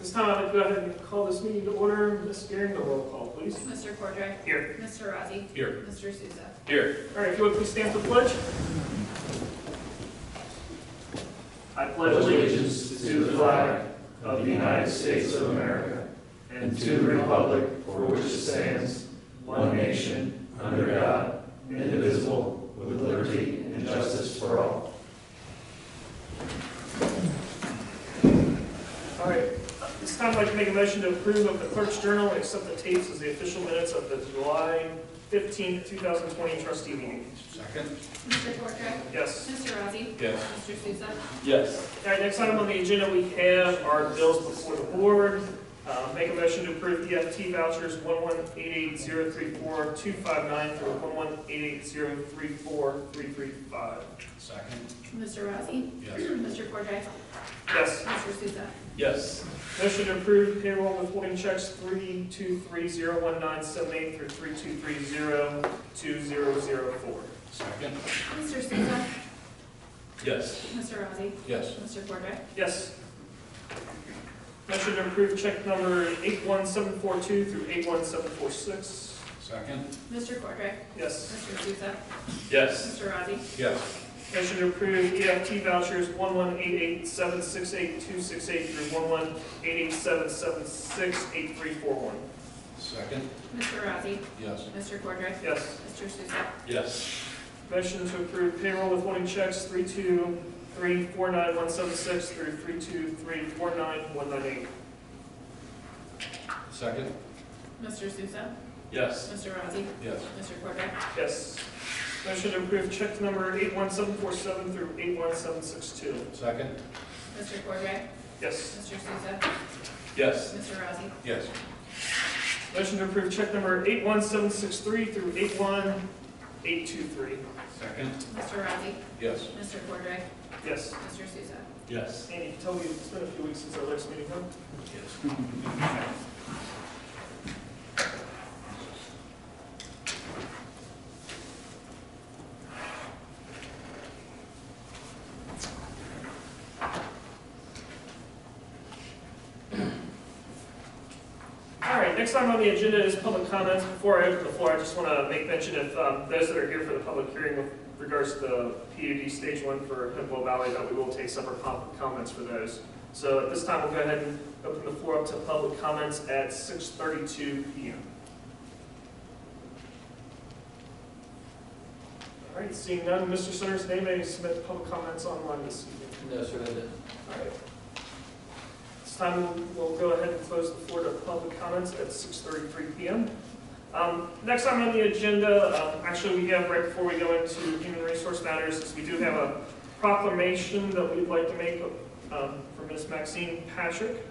This time I'd like to go ahead and call this meeting to order. Ms. Gehring, the roll call, please. Mr. Cordray? Here. Mr. Rossi? Here. Mr. Souza? Here. All right, if you would please stand for the pledge. I pledge allegiance to the flag of the United States of America and to the republic for which it stands, one nation, under God, indivisible, with liberty and justice for all. All right, this time I'd like to make a motion to approve of the clerk's journal and accept the tapes as the official minutes of the July 15th, 2020 trustee meeting. Second. Mr. Cordray? Yes. Mr. Rossi? Yes. Mr. Souza? Yes. All right, next item on the agenda, we have our bills before the board. Make a motion to approve EFT vouchers 1188034-259 through 1188034-335. Second. Mr. Rossi? Yes. Mr. Cordray? Yes. Mr. Souza? Yes. Motion to approve payroll withholding checks 32301978 through 32302004. Second. Mr. Souza? Yes. Mr. Rossi? Yes. Mr. Cordray? Yes. Motion to approve check number 81742 through 81746. Second. Mr. Cordray? Yes. Mr. Souza? Yes. Mr. Rossi? Yes. Motion to approve EFT vouchers 1188768 through 11887768341. Second. Mr. Rossi? Yes. Mr. Cordray? Yes. Mr. Souza? Yes. Motion to approve payroll withholding checks 323491176 through 323491198. Second. Mr. Souza? Yes. Mr. Rossi? Yes. Mr. Cordray? Yes. Motion to approve check number 81747 through 81762. Second. Mr. Cordray? Yes. Mr. Souza? Yes. Mr. Rossi? Yes. Motion to approve check number 81763 through 81823. Second. Mr. Rossi? Yes. Mr. Cordray? Yes. Mr. Souza? Yes. Andy, tell me, it's been a few weeks since our last meeting, huh? Yes. All right, next item on the agenda is public comments. Before I open the floor, I just want to make mention of those that are here for the public hearing with regards to the PUD Stage 1 for Hempwell Valley, that we will take separate public comments for those. So at this time, we'll go ahead and open the floor up to public comments at 6:32 p.m. All right, seeing none, Mr. Centers, they may submit public comments online this evening. No, sir, I didn't. All right. This time we'll go ahead and close the floor to public comments at 6:33 p.m. Next item on the agenda, actually we have, right before we go into human resource matters, is we do have a proclamation that we'd like to make for Ms. Maxine Patrick.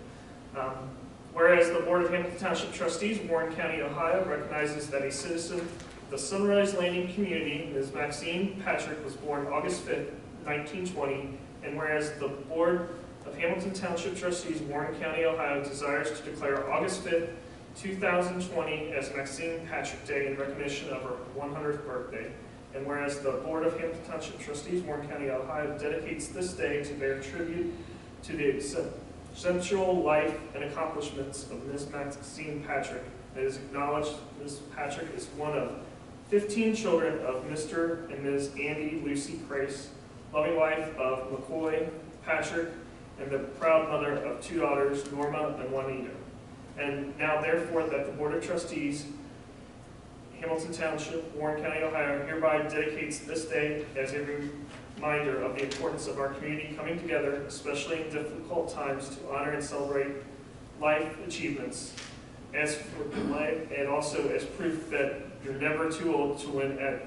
Whereas the Board of Hamilton Township Trustees, Warren County, Ohio, recognizes that a citizen of the Sunrise Landing community, Ms. Maxine Patrick, was born August 5th, 1920, and whereas the Board of Hamilton Township Trustees, Warren County, Ohio, desires to declare August 5th, 2020 as Maxine Patrick Day in recognition of her 100th birthday. And whereas the Board of Hamilton Township Trustees, Warren County, Ohio, dedicates this day to bear tribute to the essential life and accomplishments of Ms. Maxine Patrick. It is acknowledged Ms. Patrick is one of 15 children of Mr. and Ms. Andy Lucy Price, loving wife of McCoy Patrick, and the proud mother of 2 daughters, Norma and Juanita. And now, therefore, that the Board of Trustees, Hamilton Township, Warren County, Ohio, hereby dedicates this day as a reminder of the importance of our community coming together, especially in difficult times, to honor and celebrate life achievements, as for life, and also as proof that you're never too old to win at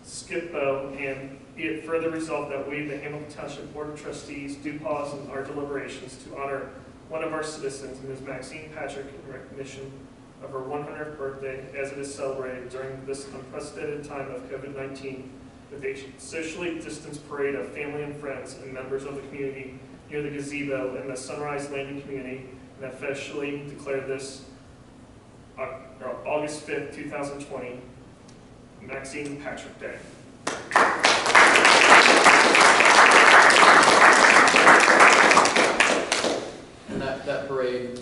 Skip-Bo, and be it further resolved that we, the Hamilton Township Board of Trustees, do pause in our deliberations to honor one of our citizens, Ms. Maxine Patrick, in recognition of her 100th birthday, as it is celebrated during this unprecedented time of COVID-19, with a socially distanced parade of family and friends and members of the community near the gazebo in the Sunrise Landing community, and officially declare this August 5th, 2020, Maxine Patrick Day. And that parade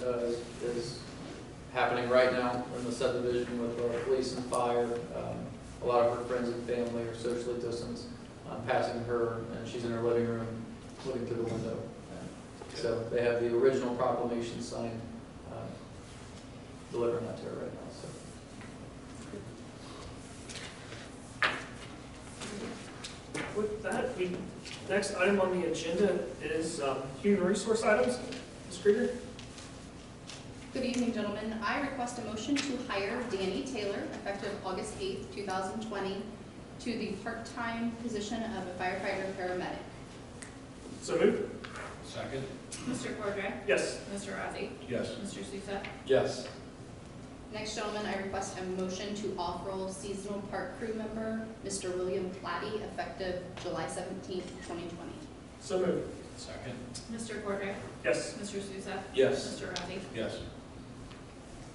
friends and family are socially distanced. I'm passing her, and she's in her living room, looking through the window. So they have the original proclamation signed, delivering that to her right now, so. With that, next item on the agenda is human resource items. Ms. Krieger? Good evening, gentlemen. I request a motion to hire Danny Taylor, effective August 8th, 2020, to the part-time position of a firefighter paramedic. So moved. Second. Mr. Cordray? Yes. Mr. Rossi? Yes. Mr. Souza? Yes. Next, gentlemen, I request a motion to off-roll seasonal park crew member, Mr. William Platty, effective July 17th, 2020. So moved. Second. Mr. Cordray? Yes. Mr. Souza? Yes. Mr. Rossi? Yes.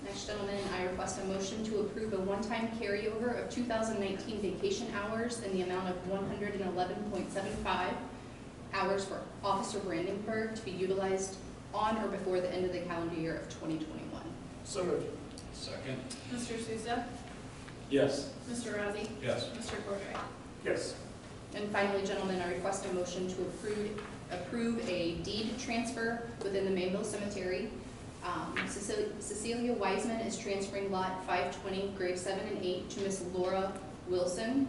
Next, gentlemen, I request a motion to approve a one-time carryover of 2019 vacation hours in the amount of 111.75 hours for Officer Brandenburg to be utilized on or before the end of the calendar year of 2021. So moved. Second. Mr. Souza? Yes. Mr. Rossi? Yes. Mr. Cordray? Yes. And finally, gentlemen, I request a motion to approve a deed transfer within the Mayville Cemetery. Cecilia Wiseman is transferring lot 520, grave 7 and 8 to Miss Laura Wilson.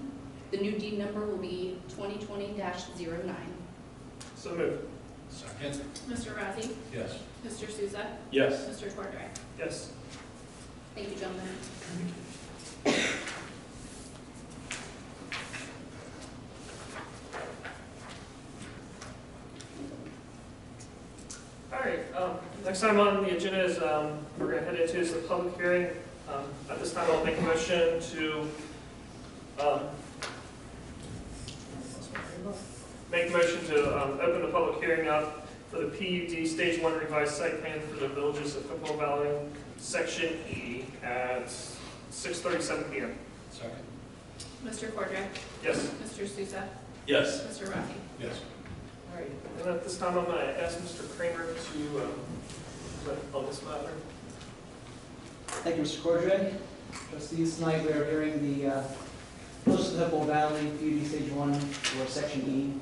The new deed number will be 2020-09. So moved. Second. Mr. Rossi? Yes. Mr. Souza? Yes. Mr. Cordray? Yes. Thank you, gentlemen. All right, next item on the agenda is, we're going to head into is the public hearing. At this time, I'll make a motion to, open the public hearing up for the PUD Stage 1 revised site plan for the villages of Football Valley, Section E, at 6:37 p.m. Second. Mr. Cordray? Yes. Mr. Souza? Yes. Mr. Rossi? Yes. All right, and at this time, I'm going to ask Mr. Kramer to present on this matter. Thank you, Mr. Cordray. Trustees, tonight we are hearing the Village of Football Valley PUD Stage 1 for Section E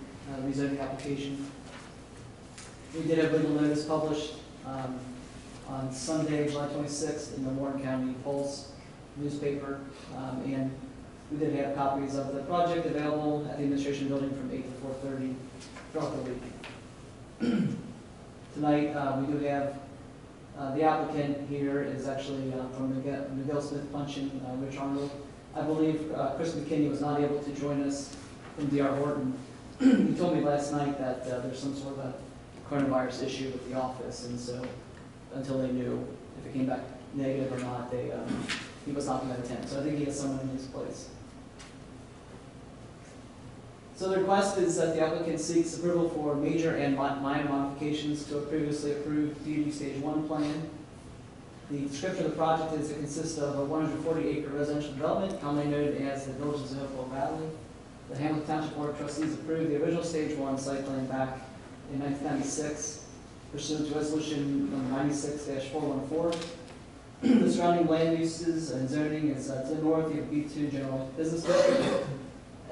rezoning application. We did have legal notice published on Sunday, July 26th in the Warren County Pulse newspaper, and we did have copies of the project available at the administration building from 8 to 4:30 throughout the week. Tonight we do have the applicant here is actually from McGill Smith Puncheon, Rich Arnold. I believe Chris McKinney was not able to join us from D.R. Horton. He told me last night that there's some sort of a coronavirus issue with the office, and so until they knew if it came back negative or not, he was not going to attend. So I think he has someone in his place. So the request is that the applicant seeks approval for major and minor modifications to a previously approved PUD Stage 1 plan. The description of the project is it consists of a 140-acre residential development, commonly known as the Villages of Hillsborough Valley. The Hamilton Township Board of Trustees approved the original Stage 1 site plan back in 1996, pursuant to Resolution number 96-414. The surrounding land uses and zoning is to the north, you have B2 General Business District,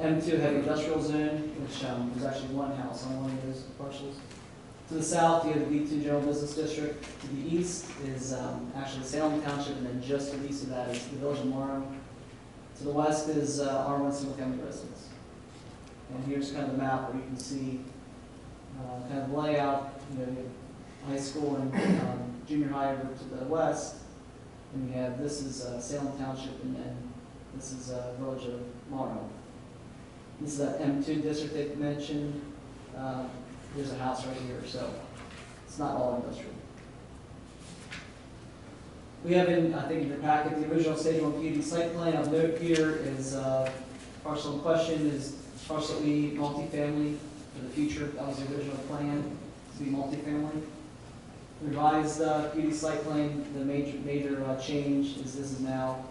M2 Heavy Industrial Zone, which there's actually one house on one of those parcels. To the south, you have the B2 General Business District. To the east is actually Salem Township, and then just to the east of that is the Village of Morrow. To the west is R1 Single Family Residence. And here's kind of the map where you can see kind of layout, you know, high school and junior high over to the west. And we have, this is Salem Township, and then this is Village of Morrow. This is that M2 district they mentioned. There's a house right here, so it's not all industrial. We have in, I think in your packet, the original Stage 1 PUD site plan. Of note here is parcel in question is parcel E multifamily for the future. That was the original plan to be multifamily. Revised PUD site plan, the major change is this is now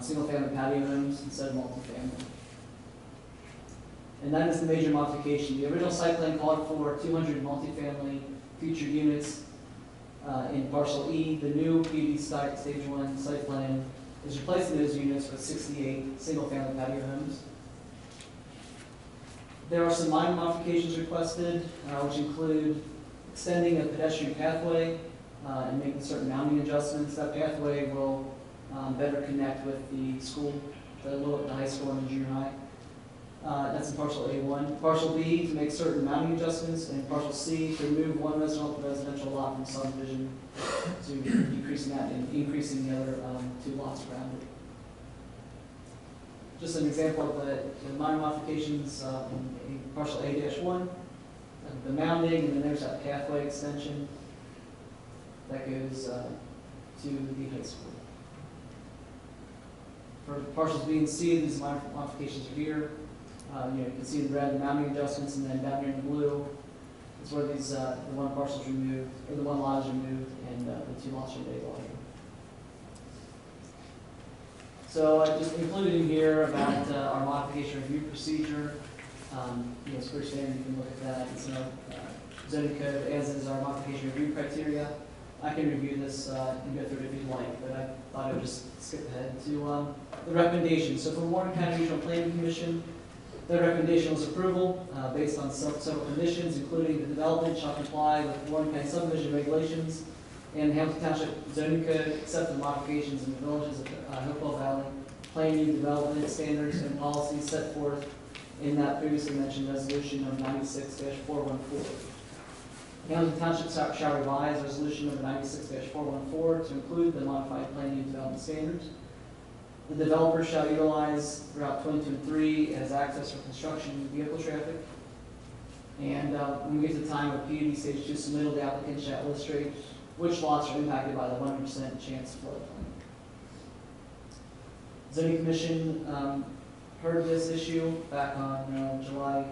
single family patio homes instead of multifamily. And that is the major modification. The original site plan called for 200 multifamily future units in parcel E. The new PUD Stage 1 site plan is replacing those units with 68 single-family patio homes. There are some minor modifications requested, which include extending a pedestrian pathway and making certain mounting adjustments. That pathway will better connect with the school, the high school and the junior high. That's in parcel A1. Parcel B, to make certain mounting adjustments, and parcel C, to remove one residential lot from subdivision, to decreasing that and increasing the other 2 lots around it. Just an example of the minor modifications in parcel A-1, the mounding, and then there's that pathway extension that goes to the high school. For parcels B and C, these minor modifications are here. You can see the red, the mounting adjustments, and then down here in blue is where these the one parcel is removed, or the one lot is removed, and the 2 lots are made larger. So I just included in here about our modification review procedure. It's pretty standard, you can look at that. It's in our zoning code, as is our modification review criteria. I can review this and go through it if you'd like, but I thought I would just skip ahead to the recommendations. So for Warren County Regional Planning Commission, their recommendation was approval based on several conditions, including the development shall comply with Warren County subdivision regulations and Hamilton Township zoning code, except for modifications in the villages of Hopewell Valley, planning, development standards, and policies set forth in that previously mentioned resolution number 96-414. Hamilton Township shall revise resolution number 96-414 to include the modified planning and development standards. The developer shall utilize Route 22 and 3 as access for construction and vehicle traffic. And when we get to the time of PUD stage 2 submittal, the applicant shall illustrate which lots are impacted by the 100% chance floodplain. Zoning Commission heard this issue back on July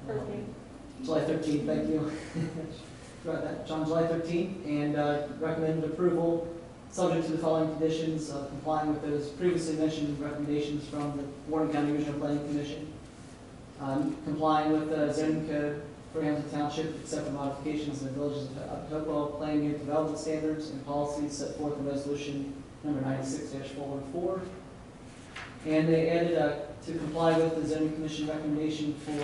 13th, thank you. Forgot that, on July 13th, and recommended approval subject to the following conditions of complying with those previously mentioned recommendations from the Warren County Regional Planning Commission, complying with the zoning code for Hamilton Township, except for modifications in the villages of Hopewell planning and development standards and policies set forth in resolution number 96-414. And they added to comply with the zoning commission recommendation for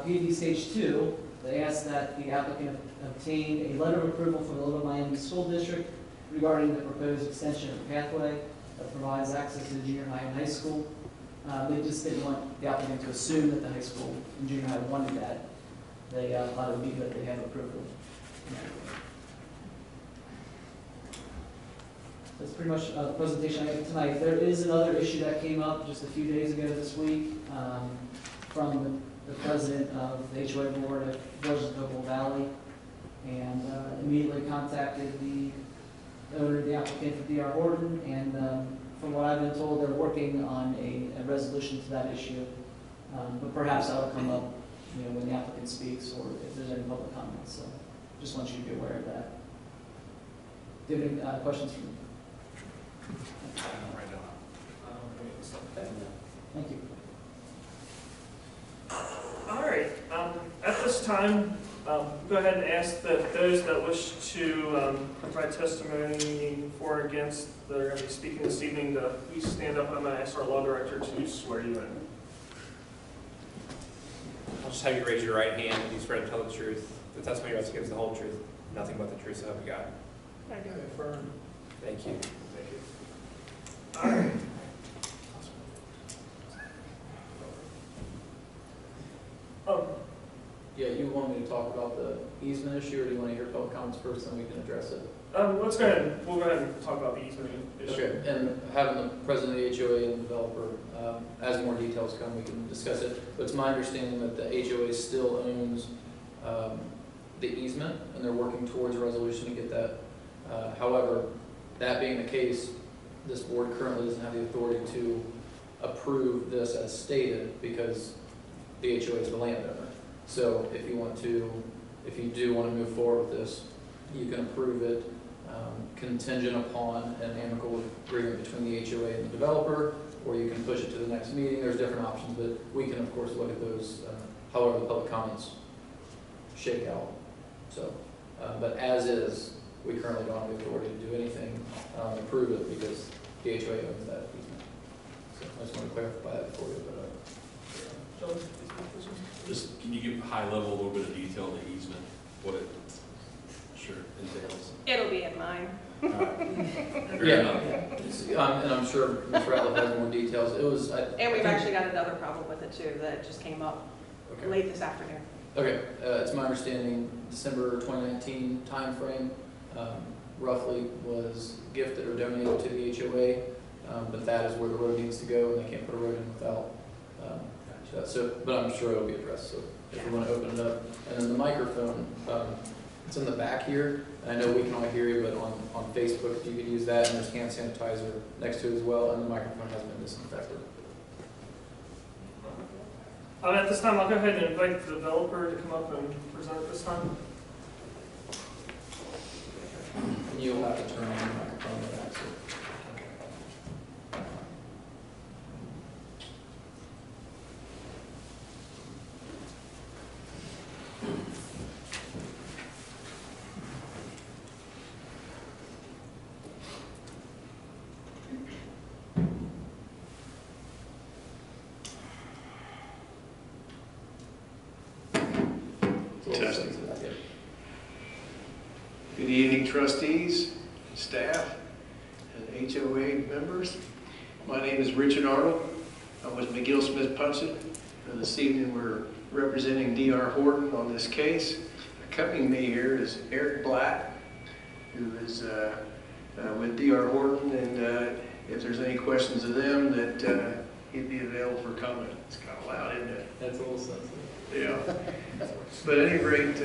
PUD stage 2, they asked that the applicant obtain a letter of approval from the Little Miami School District regarding the proposed extension of the pathway that provides access to the junior high and high school. They just didn't want the applicant to assume that the high school and junior high wanted that. They thought it would be good that they have approval. That's pretty much the presentation I have tonight. There is another issue that came up just a few days ago this week from the president of the HOA board at Villages of Hopewell Valley, and immediately contacted the owner, the applicant for DR Horton, and from what I've been told, they're working on a resolution to that issue. But perhaps that will come up, when the applicant speaks or if there's any public comments. So just want you to be aware of that. Do you have any questions for me? Thank you. All right. At this time, go ahead and ask that those that wish to provide testimony for or against that are going to be speaking this evening to please stand up. I'm going to ask our law director to swear you in. I'll just have you raise your right hand and you swear to tell the truth. The testimony you give is the whole truth, nothing but the truth, so help you God. I do affirm. Thank you. Thank you. All right. Yeah, you want me to talk about the easement issue, or do you want to hear public comments first, and we can address it? Let's go ahead. We'll go ahead and talk about the easement issue. Okay, and having the president of the HOA and the developer, as more details come, we can discuss it. But it's my understanding that the HOA still owns the easement, and they're working towards a resolution to get that. However, that being the case, this board currently doesn't have the authority to approve this as stated because the HOA is the landowner. So if you do want to move forward with this, you can approve it contingent upon an amicable agreement between the HOA and the developer, or you can push it to the next meeting. There's different options, but we can of course look at those however the public comments shake out. So, but as is, we currently don't have the authority to do anything, approve it, because the HOA owns that easement. So I just want to clarify that for you, but, John? Just, can you give high level, a little bit of detail on the easement, what it entails? It'll be in mine. All right. Fair yeah, enough. and I'm sure Ms. Ratliff has more details. It was, And we've actually got another problem with it too, that just came up okay. late this afternoon. Okay, it's my understanding December 2019 timeframe, roughly was gifted or donated to the HOA, but that is where the road needs to go, and they can't put a road in without that. So, but I'm sure it'll be addressed, so if you want to open it up. And then the microphone, it's in the back here. I know we can all hear you, but on Facebook, if you could use that, and there's hand sanitizer next to it as well, and the microphone has been disinfected. At this time, I'll go ahead and invite the developer to come up and present this time. And you'll have to turn on the microphone in the back, so. Testing. Good evening, trustees, staff, and HOA members. My name is Richard Arnold. I'm with McGill Smith Punchett. This evening we're representing D.R. Horton on this case. Accompanying me here is Eric Black, who is with D.R. Horton, and if there's any questions of them, that he'd be available for comment. It's kind of loud, isn't it? That's a little sensitive. Yeah. But at any rate,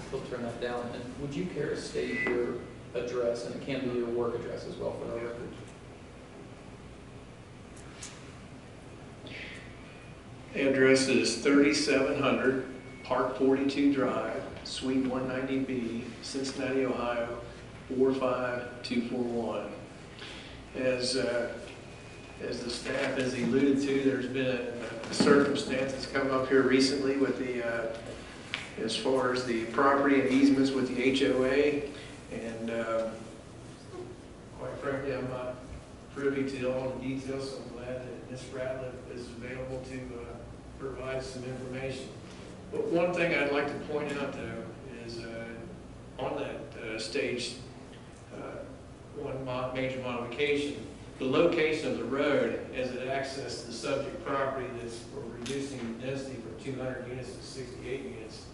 We'll turn that down. And would you care to state your address, and it can be your work address as well for the record? the address is 3700 Park 42 Drive, Suite 190B, Cincinnati, Ohio, 45241. As the staff has alluded to, there's been a circumstance that's come up here recently with the, as far as the property and easements with the HOA, and quite frankly, I'm not privy to all the details, so I'm glad that Ms. Ratliff is available to provide some information. But one thing I'd like to point out, though, is on that stage one major modification, the location of the road as it accesses the subject property that's for reducing the density from 200 units to 68 units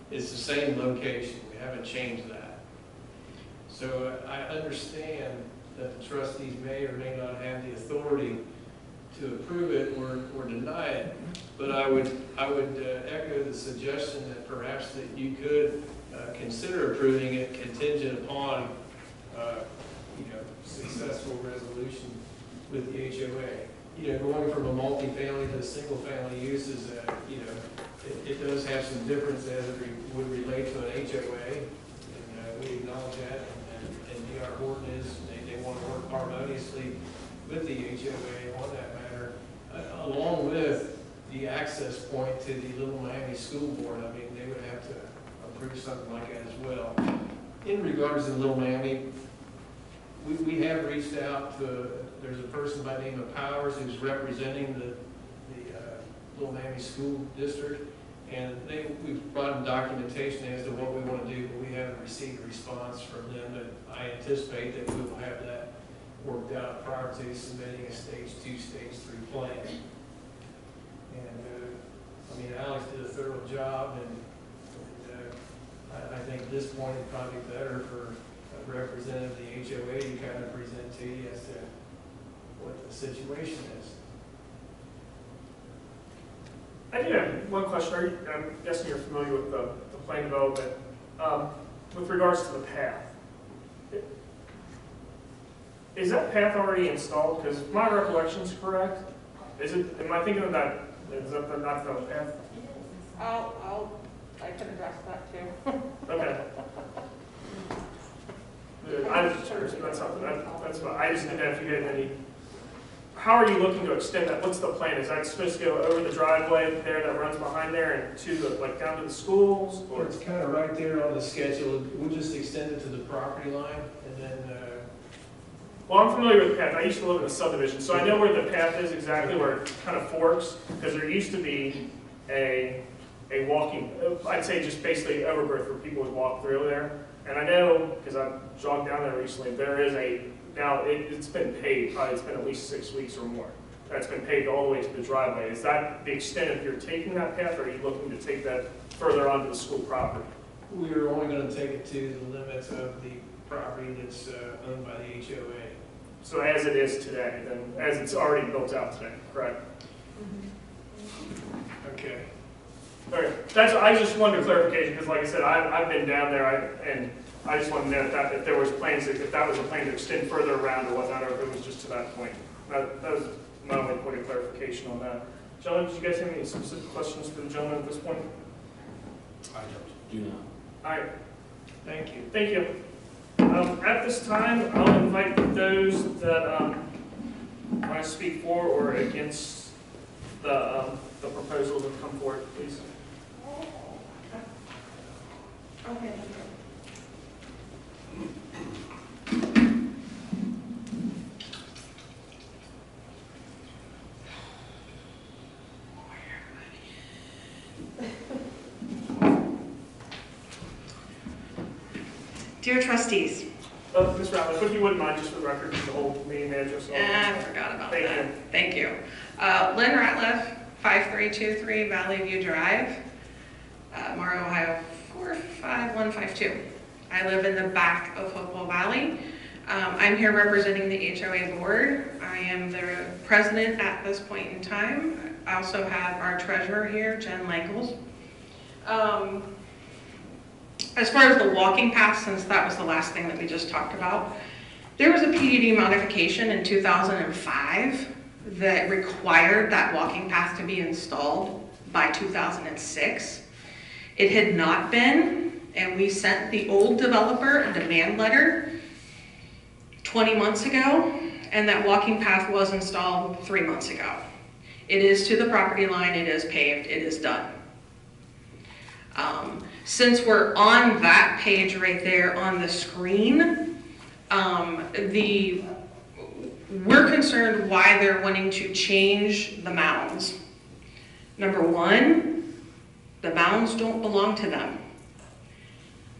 is the same location. We haven't changed that. So I understand that the trustees may or may not have the authority to approve it or deny it, but I would echo the suggestion that perhaps that you could consider approving it contingent upon successful resolution with the HOA. Going from a multifamily to a single family use is, it does have some difference as it would relate to an HOA, and we acknowledge that, and D.R. Horton they want to work harmoniously with the HOA on that matter, along with the access point to the Little Miami School Board. I mean, they would have to approve something like that as well. In regards to Little Miami, we have reached out to, there's a person by the name of Powers who's representing the Little Miami School District, and we've brought them documentation as to what we want to do, but we haven't received a response from them. But I anticipate that we will have that worked out prior to submitting a stage 2, stage 3 plan. And Alex did a thorough job, and I think at this point it'd probably be better for a representative of the HOA to kind of present to you as to what the situation is. I do have one question. I'm guessing you're familiar with the plan development. With regards to the path, is that path already installed? Because if my recollection is correct, am I thinking of that, is that not the path? I can address that too. Okay. I was just curious, that's something, that's what, I just didn't know if you had any how are you looking to extend that? What's the plan? Is that supposed to go over the driveway there that runs behind there and to the, like down to the schools? Or Or it's kind of right there on the schedule. We'll just extend it to the property line and then, well, I'm familiar with the path. I used to live in a subdivision, so I know where the path is exactly, where it kind of forks, because there used to be a walking, I'd say just basically overgrowth where people would walk through there. And I know, because I've jogged down there recently, there is now it's been paved, probably it's been at least 6 weeks or more. That's been paved all the way to the driveway. Is that the extent of your taking that path, or are you looking to take that further onto the school property? we're only going to take it to the limits of the property that's owned by the HOA. So as it is today, then, as it's already built out today, correct? Okay. Okay, I just wanted clarification, because like I said, I've been down there, and I just wanted to know if there was plans, if that was a plan to extend further around or whatnot, or if it was just to that point. That was my only point of clarification on that. Gentlemen, did you guys have any specific questions for the gentleman at this point? I do not. All right, Thank you. thank you. At this time, I'll invite those that want to speak for or against the proposal to come forward, please. Okay. Dear trustees, Ms. Ratliff, if you wouldn't mind, just for the record, the whole name, address. all that. I forgot about Thank that. you. Thank you. Lynn Ratliff, 5323 Valley View Drive, Morrow, Ohio 45152. I live in the back of Hopewell Valley. I'm here representing the HOA board. I am the president at this point in time. I also have our treasurer here, Jen Langles. As far as the walking path, since that was the last thing that we just talked about, there was a PUD modification in 2005 that required that walking path to be installed by 2006. It had not been, and we sent the old developer a demand letter 20 months ago, and that walking path was installed 3 months ago. It is to the property line, it is paved, it is done. Since we're on that page right there on the screen, we're concerned why they're wanting to change the mounds. Number one, the mounds don't belong to them.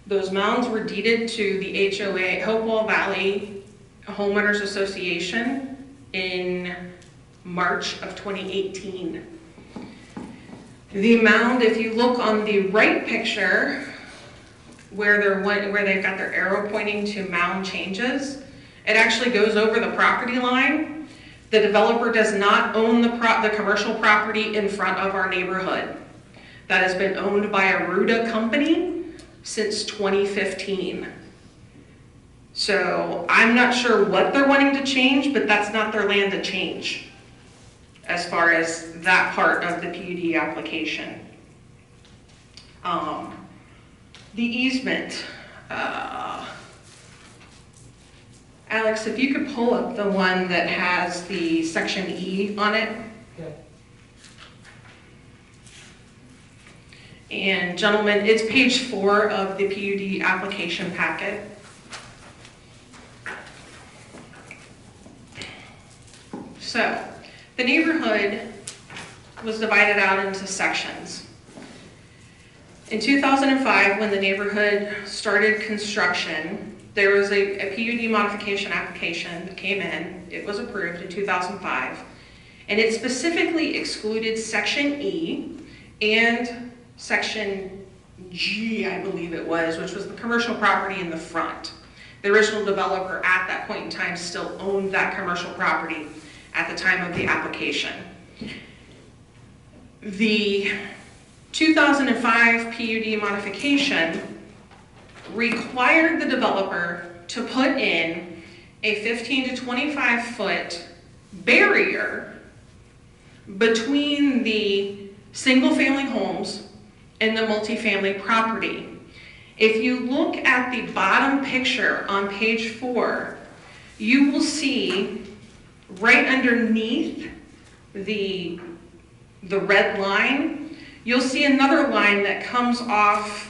Those mounds were deeded to the HOA, Hopewell Valley Homeowners Association, in March of 2018. The mound, if you look on the right picture, where they've got their arrow pointing to mound changes, it actually goes over the property line. The developer does not own the commercial property in front of our neighborhood. That has been owned by a Ruda company since 2015. So I'm not sure what they're wanting to change, but that's not their land to change as far as that part of the PUD application. The easement. Alex, if you could pull up the one that has the section E on it. Okay. And gentlemen, it's page 4 of the PUD application packet. So, the neighborhood was divided out into sections. In 2005, when the neighborhood started construction, there was a PUD modification application that came in. It was approved in 2005. And it specifically excluded Section E and Section G, I believe it was, which was the commercial property in the front. The original developer at that point in time still owned that commercial property at the time of the application. The 2005 PUD modification required the developer to put in a 15 to 25 foot barrier between the single family homes and the multifamily property. If you look at the bottom picture on page 4, you will see right underneath the red line, you'll see another line that comes off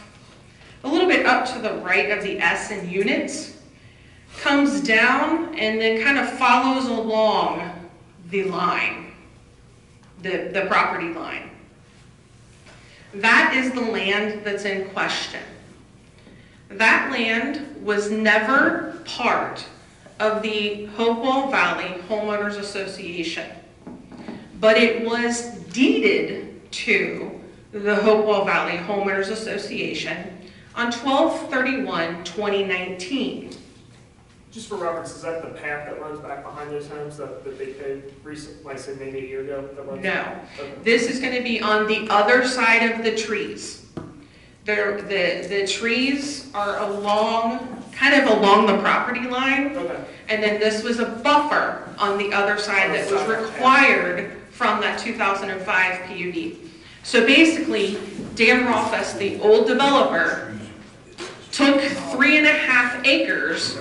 a little bit up to the right of the S in units, comes down and then kind of follows along the line, the property line. That is the land that's in question. That land was never part of the Hopewell Valley Homeowners Association, but it was deeded to the Hopewell Valley Homeowners Association on 12/31/2019. Just for reference, is that the path that runs back behind those homes that they paid recently, like I said, maybe a year ago? No, Okay. this is going to be on the other side of the trees. The trees are kind of along the property line, Okay. and then this was a buffer on the other side that was required from that 2005 PUD. So basically, Dan Rolfes, the old developer, took 3.5 acres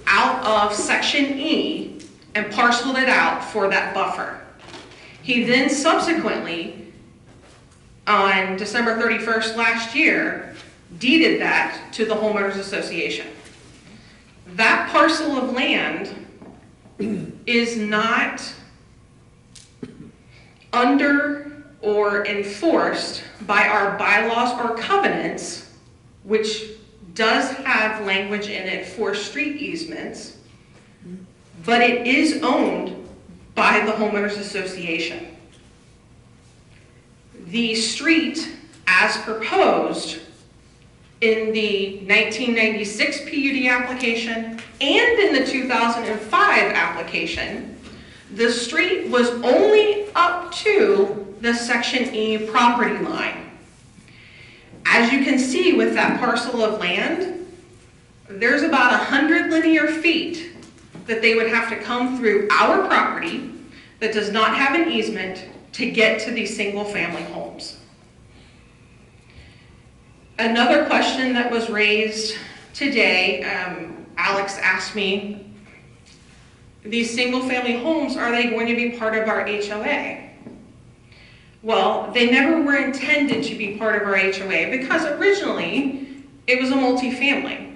out of Section E and parceled it out for that buffer. He then subsequently, on December 31st last year, deeded that to the Homeowners Association. That parcel of land is not under or enforced by our bylaws or covenants, which does have language in it for street easements, but it is owned by the Homeowners Association. The street, as proposed in the 1996 PUD application and in the 2005 application, the street was only up to the Section E property line. As you can see with that parcel of land, there's about 100 linear feet that they would have to come through our property that does not have an easement to get to these single-family homes. Another question that was raised today, Alex asked me, these single-family homes, are they going to be part of our HOA? Well, they never were intended to be part of our HOA because originally it was a multifamily.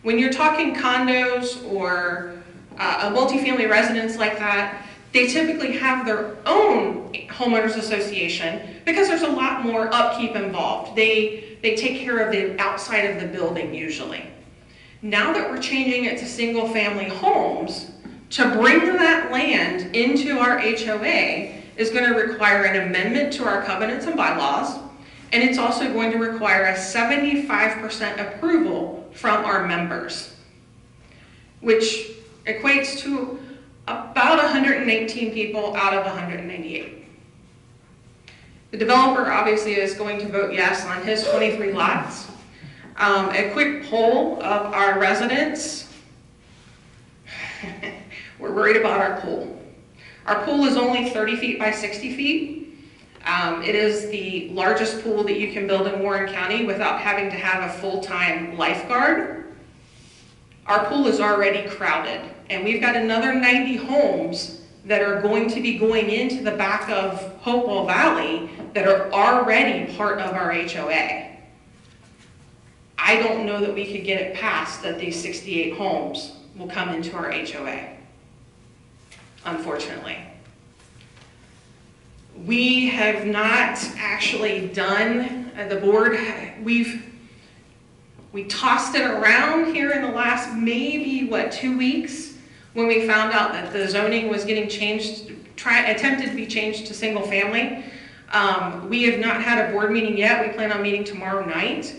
When you're talking condos or a multifamily residence like that, they typically have their own homeowners association because there's a lot more upkeep involved. They take care of the outside of the building usually. Now that we're changing it to single family homes, to bring that land into our HOA is going to require an amendment to our covenants and bylaws, and it's also going to require a 75% approval from our members, which equates to about 118 people out of 198. The developer obviously is going to vote yes on his 23 lots. A quick poll of our residents. We're worried about our pool. Our pool is only 30 feet by 60 feet. It is the largest pool that you can build in Warren County without having to have a full-time lifeguard. Our pool is already crowded, and we've got another 90 homes that are going to be going into the back of Hopewell Valley that are already part of our HOA. I don't know that we could get it passed that these 68 homes will come into our HOA, unfortunately. We have not actually done, the board, we tossed it around here in the last maybe, 2 weeks when we found out that the zoning was getting changed, attempted to be changed to single family. We have not had a board meeting yet. We plan on meeting tomorrow night.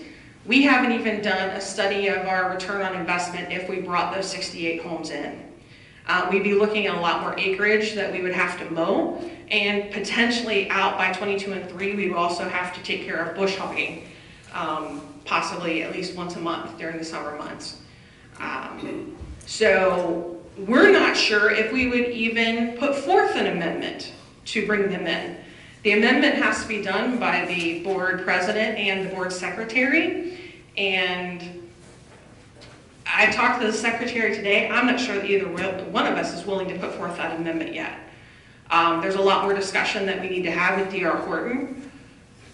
We haven't even done a study of our return on investment if we brought those 68 homes in. We'd be looking at a lot more acreage that we would have to mow, and potentially out by 22 and 3, we would also have to take care of bush hogging, possibly at least once a month during the summer months. So we're not sure if we would even put forth an amendment to bring them in. The amendment has to be done by the board president and the board secretary, and I talked to the secretary today. I'm not sure that either one of us is willing to put forth that amendment yet. There's a lot more discussion that we need to have with D.R. Horton.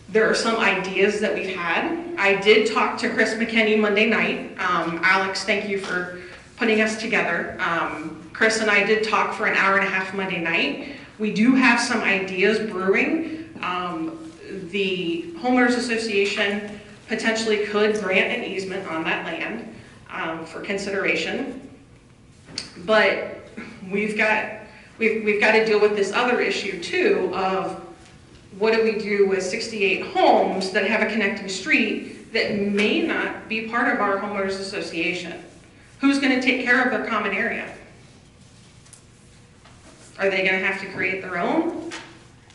There are some ideas that we've had. I did talk to Chris McKinney Monday night. Alex, thank you for putting us together. Chris and I did talk for an hour and a half Monday night. We do have some ideas brewing. The homeowners association potentially could grant an easement on that land for consideration. But we've got to deal with this other issue too of what do we do with 68 homes that have a connecting street that may not be part of our homeowners association? Who's going to take care of their common area? Are they going to have to create their own?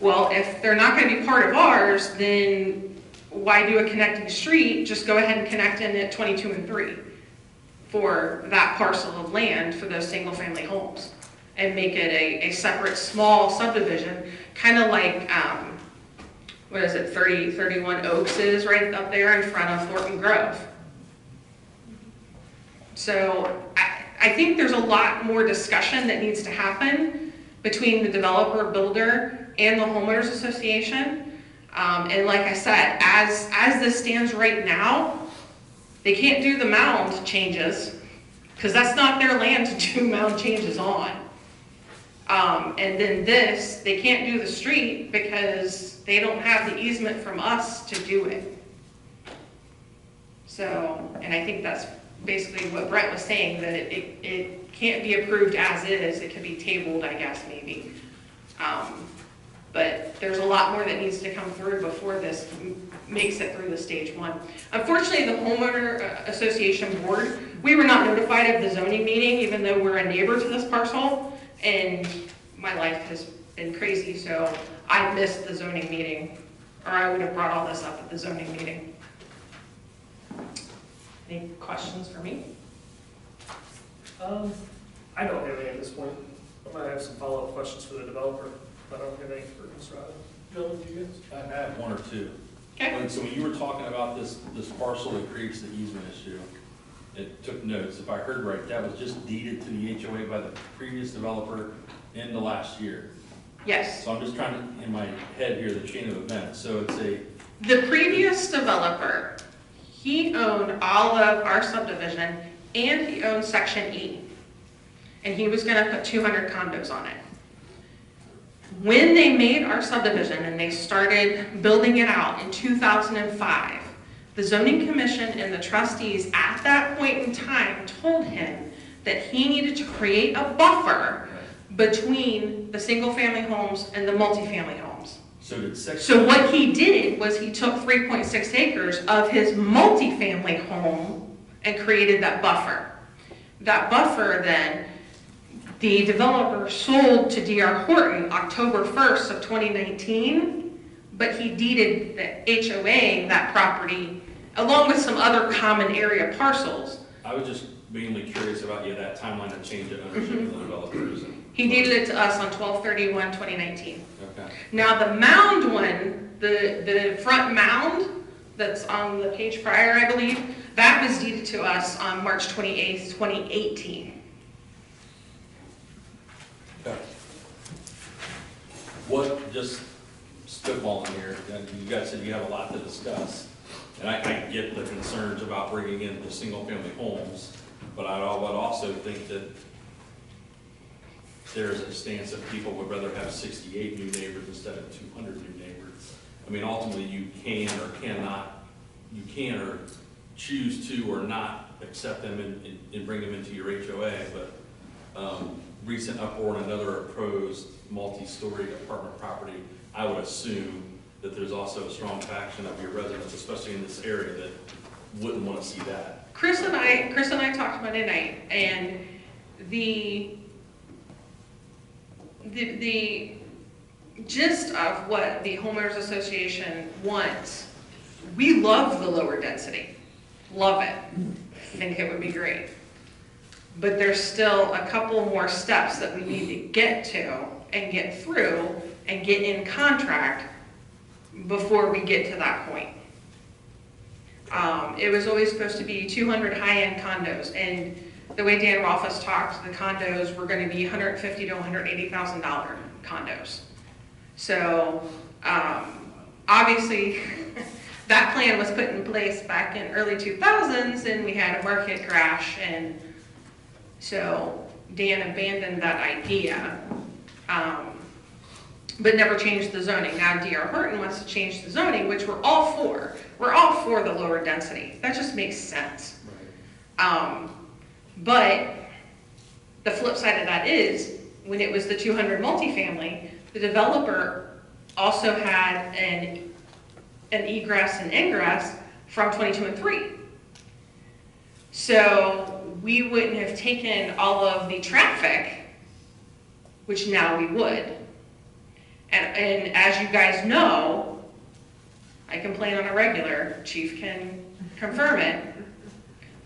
Well, if they're not going to be part of ours, then why do a connecting street? Just go ahead and connect in at 22 and 3 for that parcel of land for those single family homes and make it a separate small subdivision, kind of like, what is it, 31 Oaks is right up there in front of Thornton Grove. So I think there's a lot more discussion that needs to happen between the developer, builder, and the homeowners association. And like I said, as this stands right now, they can't do the mound changes because that's not their land to do mound changes on. And then this, they can't do the street because they don't have the easement from us to do it. So, and I think that's basically what Brett was saying, that it can't be approved as is. It could be tabled, I guess, maybe. But there's a lot more that needs to come through before this makes it through the stage 1. Unfortunately, the homeowner association board, we were not notified of the zoning meeting, even though we're a neighbor to this parcel, and my life has been crazy, so I missed the zoning meeting, or I would have brought all this up at the zoning meeting. Any questions for me? I don't have any at this point. I might have some follow-up questions for the developer, but I don't have any for Mr. Adam. Gentlemen, do you guys? I have one or two. Okay. So when you were talking about this parcel that creates the easement issue, it took notes. If I heard right, that was just deeded to the HOA by the previous developer in the last year. Yes. So I'm just trying to, in my head here, the chain of events. So it's The previous developer, he owned all of our subdivision and he owned Section E. And he was gonna put 200 condos on it. When they made our subdivision and they started building it out in 2005, the zoning commission and the trustees at that point in time told him that he needed to create a buffer between the single family homes and the multifamily homes. So what he did was he took 3.6 acres of his multifamily home and created that buffer. That buffer then, the developer sold to D.R. Horton October 1st of 2019, but he deeded the HOA that property along with some other common area parcels. I was just mainly curious about that timeline of change of ownership of the developers. He deeded it to us on 12/31/2019. Okay. Now the mound one, the front mound that's on the page prior, I believe, that was deeded to us on March 28th, 2018. Okay. What, just spitballing here, you guys said you have a lot to discuss, and I get the concerns about bringing in the single-family homes, but I would also think that there's a stance that people would rather have 68 new neighbors instead of 200 new neighbors. I mean, ultimately, you can or cannot, you can or choose to or not accept them and bring them into your HOA, but recent uproar on another proposed multi-story apartment property, I would assume that there's also a strong faction of your residents, especially in this area, that wouldn't want to see that. Chris and I talked Monday night, and the gist of what the homeowners association wants, we love the lower density, love it, think it would be great. But there's still a couple more steps that we need to get to and get through and get in contract before we get to that point. It was always supposed to be 200 high-end condos, and the way Dan Rolfus talked, the condos were gonna be $150,000 to $180,000 condos. So, obviously, that plan was put in place back in early 2000s, and we had a market crash, and so Dan abandoned that idea, but never changed the zoning. Now D.R. Horton wants to change the zoning, which we're all for. We're all for the lower density. That just makes sense. But the flip side of that is, when it was the 200 multifamily, the developer also had an egress and ingress from 22 and 3. So we wouldn't have taken all of the traffic, which now we would. And as you guys know, I complain on a regular, Chief can confirm it,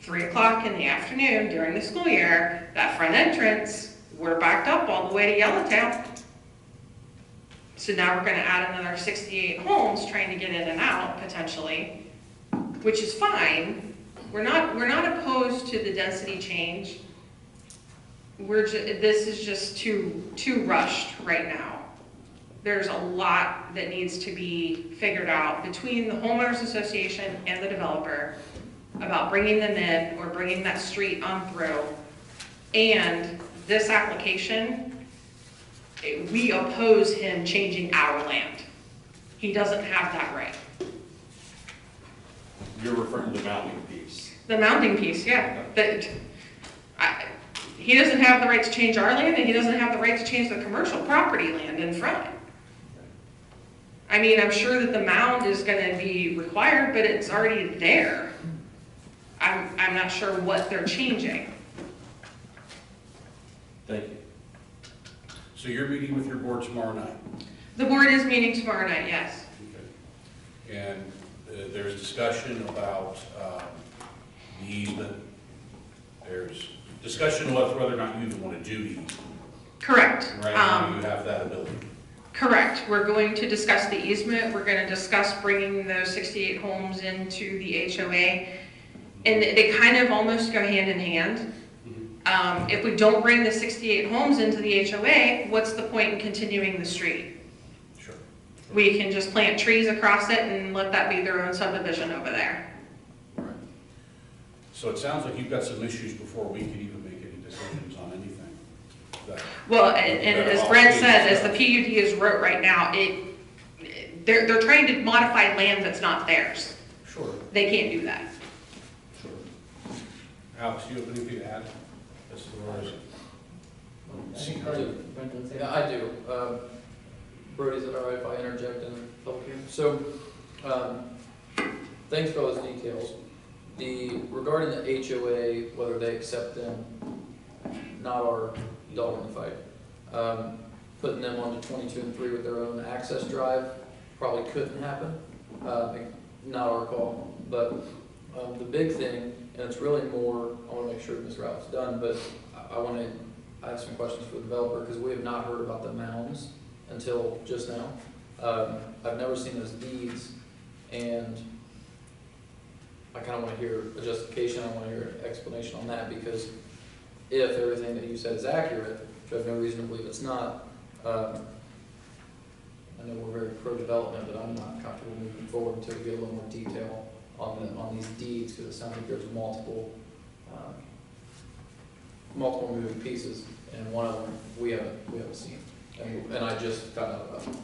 3 o'clock in the afternoon during the school year, that front entrance, we're backed up all the way to Yellowtail. So now we're gonna add another 68 homes trying to get in and out potentially, which is fine. We're not opposed to the density change. This is just too rushed right now. There's a lot that needs to be figured out between the homeowners association and the developer about bringing them in or bringing that street on through. And this application, we oppose him changing our land. He doesn't have that right. You're referring to the mounting piece. The mounting piece, yeah. He doesn't have the right to change our land, and he doesn't have the right to change the commercial property land in front. I mean, I'm sure that the mound is gonna be required, but it's already there. I'm not sure what they're changing. Thank you. So you're meeting with your board tomorrow night? The board is meeting tomorrow night, yes. Okay. And there's discussion about the easement. There's discussion about whether or not you even want to do the easement. Correct. Right now you have that ability. Correct. We're going to discuss the easement. We're going to discuss bringing those 68 homes into the HOA. And they kind of almost go hand in hand. If we don't bring the 68 homes into the HOA, what's the point in continuing the street? Sure. We can just plant trees across it and let that be their own subdivision over there. Right. So it sounds like you've got some issues before we can even make any decisions on anything. Well, and as Brent said, as the PUD is wrote right now, they're trying to modify land that's not theirs. Sure. They can't do that. Sure. Alex, do you have anything to add? As far as Yeah, I do. Brody, is it all right if I interject and help here? So, thanks for all those details. Regarding the HOA, whether they accept them, not our dog in the fight. Putting them onto 22 and 3 with their own access drive probably couldn't happen. Not our call. But the big thing, and it's really more, I want to make sure this route's done, but I have some questions for the developer because we have not heard about the mounds until just now. I've never seen those deeds, and I kind of want to hear a justification. I want to hear an explanation on that because if everything that you said is accurate, which I have no reason to believe it's not, I know we're very pro-development, but I'm not comfortable moving forward until we get a little more detail on these deeds because it sounds like there's multiple moving pieces, and one of them we haven't seen, and I just found out about it.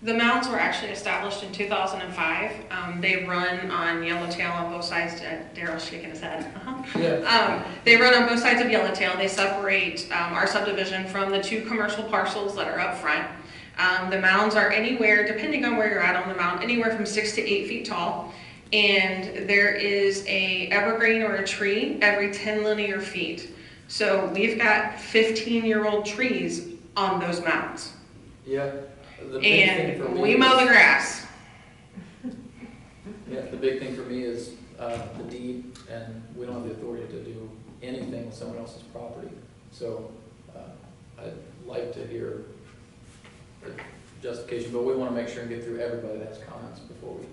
The mounds were actually established in 2005. They run on Yellowtail on both sides. Daryl's shaking his head. Yeah. They run on both sides of Yellowtail. They separate our subdivision from the 2 commercial parcels that are up front. The mounds are anywhere, depending on where you're at on the mound, anywhere from 6 to 8 feet tall. And there is a evergreen or a tree every 10 linear feet. So we've got 15-year-old trees on those mounds. Yeah. The big thing for And me we mow the grass. Yeah, the big thing for me is the deed, and we don't have the authority to do anything with someone else's property. So I'd like to hear the justification, but we want to make sure and get through everybody that has comments before we.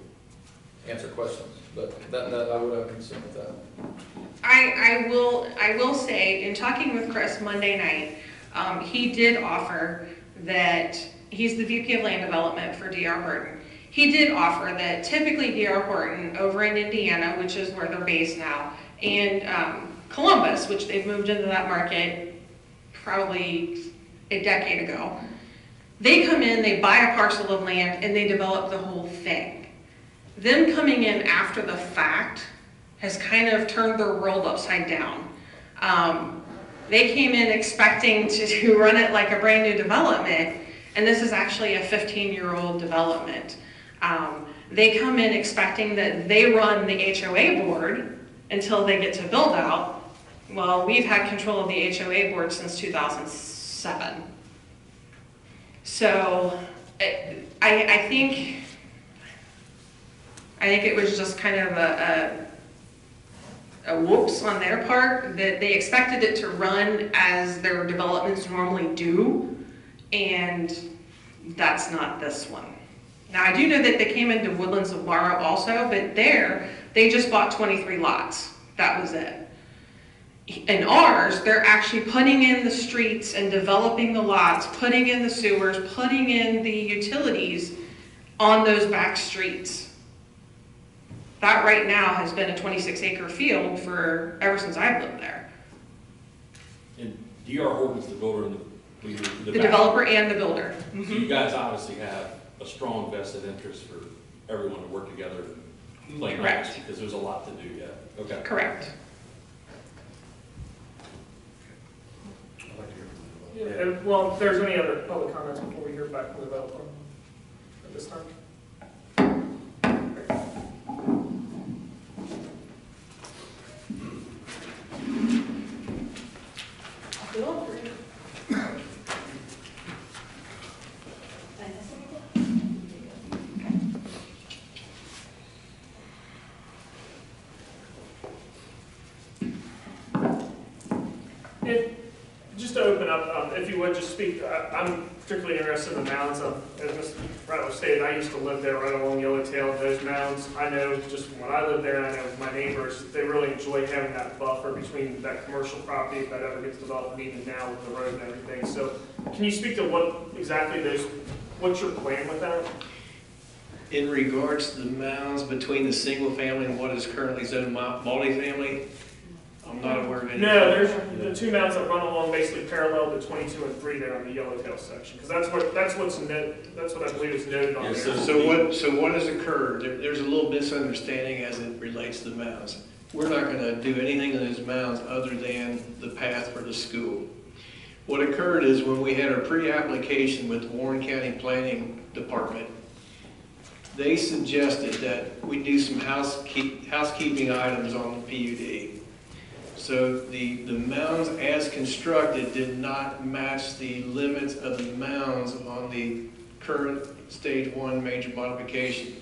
answer questions, but that I would have concern with that. I will say, in talking with Chris Monday night, he did offer that, he's the VP of Land Development for D.R. Horton. He did offer that typically D.R. Horton over in Indiana, which is where they're based now, and Columbus, which they've moved into that market probably a decade ago, they come in, they buy a parcel of land, and they develop the whole thing. Them coming in after the fact has kind of turned their world upside down. They came in expecting to run it like a brand new development, and this is actually a 15-year-old development. They come in expecting that they run the HOA board until they get to build out. Well, we've had control of the HOA board since 2007. So I think it was just kind of a whoops on their part, that they expected it to run as their developments normally do, and that's not this one. Now, I do know that they came into Woodlands of Lara also, but there, they just bought 23 lots. That was it. In ours, they're actually putting in the streets and developing the lots, putting in the sewers, putting in the utilities on those back streets. That right now has been a 26-acre field for ever since I've lived there. And D.R. Horton's the builder and The developer and the builder. So you guys obviously have a strong vested interest for everyone to work together and play nice, because there's a lot to do yet. Okay. Correct. I'd like to hear from the Yeah, well, if there's any other public comments before we hear back from the developer at this time? Just to open up, if you would just speak, I'm particularly interested in the mounds. As Mr. Ratliff stated, I used to live there right along Yellowtail. Those mounds, I know just from when I lived there, and I know my neighbors, they really enjoy having that buffer between that commercial property, if that ever gets developed, and even now with the road and everything. So can you speak to what exactly what's your plan with that? In regards to the mounds between the single family and what is currently zoned multifamily, I'm not aware of any. No, there's the two mounds that run along basically parallel to 22 and 3 there on the Yellowtail section, because that's what I believe is noted on Yeah, there. So what has occurred? There's a little misunderstanding as it relates to the mounds. We're not going to do anything in those mounds other than the path for the school. What occurred is when we had our pre-application with the Warren County Planning Department, they suggested that we do some housekeeping items on the PUD. So the mounds as constructed did not match the limits of the mounds on the current stage 1 major modification.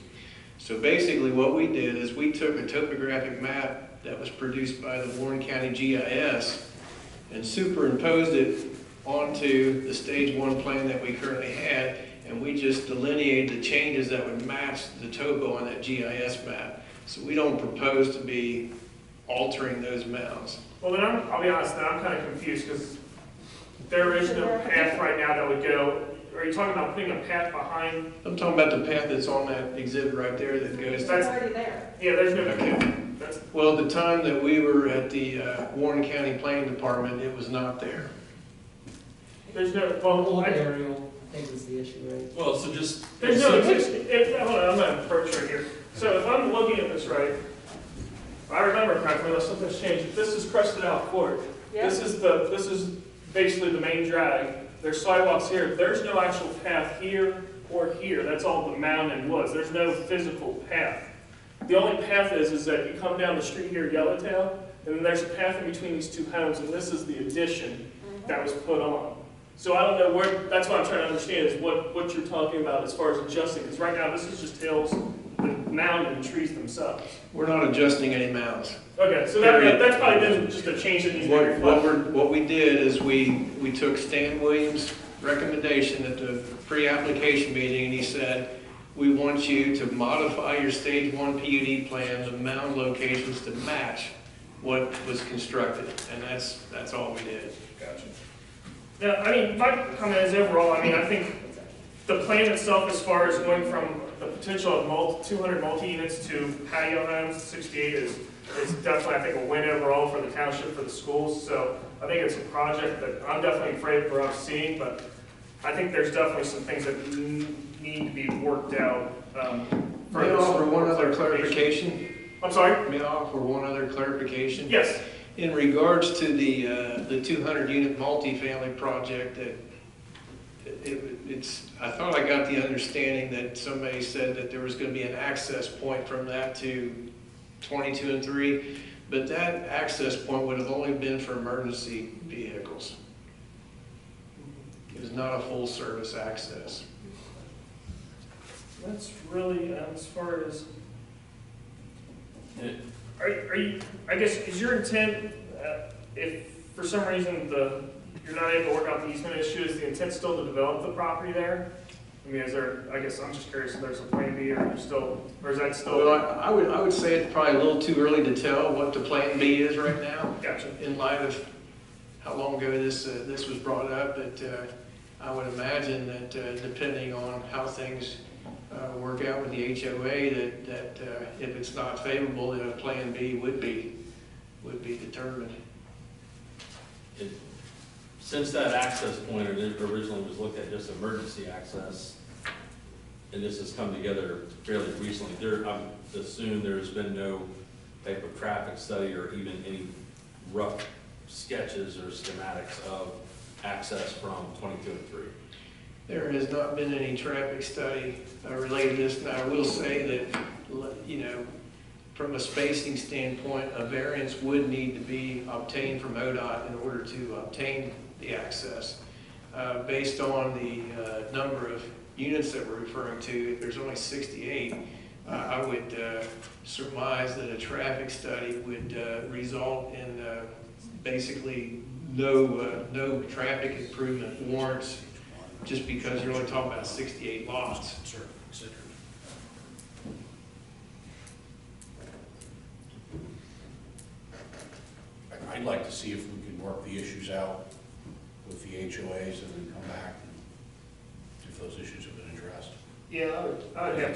So basically what we did is we took a topographic map that was produced by the Warren County GIS and superimposed it onto the stage 1 plan that we currently had, and we just delineated the changes that would match the topo on that GIS map. So we don't propose to be altering those mounds. Well, then I'll be honest, then I'm kind of confused, because there is no path right now that would go. Are you talking about putting a path behind? I'm talking about the path that's on that exhibit right there that goes. That's already there. Yeah, there's no path. Well, at the time that we were at the Warren County Planning Department, it was not there. There's no, Old aerial, I think is the issue, right? Well, so just. there's no existing, hold on, I'm going to approach right here. So if I'm looking at this right, I remember correctly, unless something's changed, this is crested out court. Yeah. This is basically the main drag. There's sidewalks here. There's no actual path here or here. That's all the mound and woods. There's no physical path. The only path is that you come down the street here, Yellowtail, and then there's a path in between these two homes, and this is the addition that was put on. So I don't know where, that's what I'm trying to understand, is what you're talking about as far as adjusting, because right now this is just hills, the mound and the trees themselves. We're not adjusting any mounds. Okay, so that's probably been just a change that needs to be reflected. What we did is we took Stan Williams' recommendation at the pre-application meeting, and he said, we want you to modify your stage 1 PUD plan, the mound locations to match what was constructed, and that's all we did. Gotcha. Yeah, I mean, my comment is overall, I mean, I think the plan itself, as far as going from the potential of 200 multi-units to patio homes, 68 is definitely, I think, a win overall for the township, for the schools. So I think it's a project that I'm definitely afraid for us seeing, but I think there's definitely some things that need to be worked out. May I offer one other clarification? I'm sorry? May I offer one other clarification? Yes. In regards to the 200-unit multifamily project, that I thought I got the understanding that somebody said that there was going to be an access point from that to 22 and 3, but that access point would have only been for emergency vehicles. It was not a full-service access. That's really, as far as, are you, I guess, is your intent, if for some reason you're not able to work out the easement issue, is the intent still to develop the property there? I mean, is there, I guess, I'm just curious if there's a plan B, or is that still? Well, I would say it's probably a little too early to tell what the plan B is right now. Gotcha. In light of how long ago this was brought up, but I would imagine that depending on how things work out with the HOA, that if it's not favorable, then a plan B would be determined. Since that access point originally was looked at just emergency access, and this has come together fairly recently, I'm assuming there's been no type of traffic study or even any rough sketches or schematics of access from 22 and 3. There has not been any traffic study related to this. Now, I will say that, you know, from a spacing standpoint, a variance would need to be obtained from ODOT in order to obtain the access. Based on the number of units that we're referring to, if there's only 68, I would surmise that a traffic study would result in basically no traffic improvement warrants, just because you're only talking about 68 lots. I'd like to see if we can work the issues out with the HOAs and then come back and if those issues have been addressed. Yeah, I would have.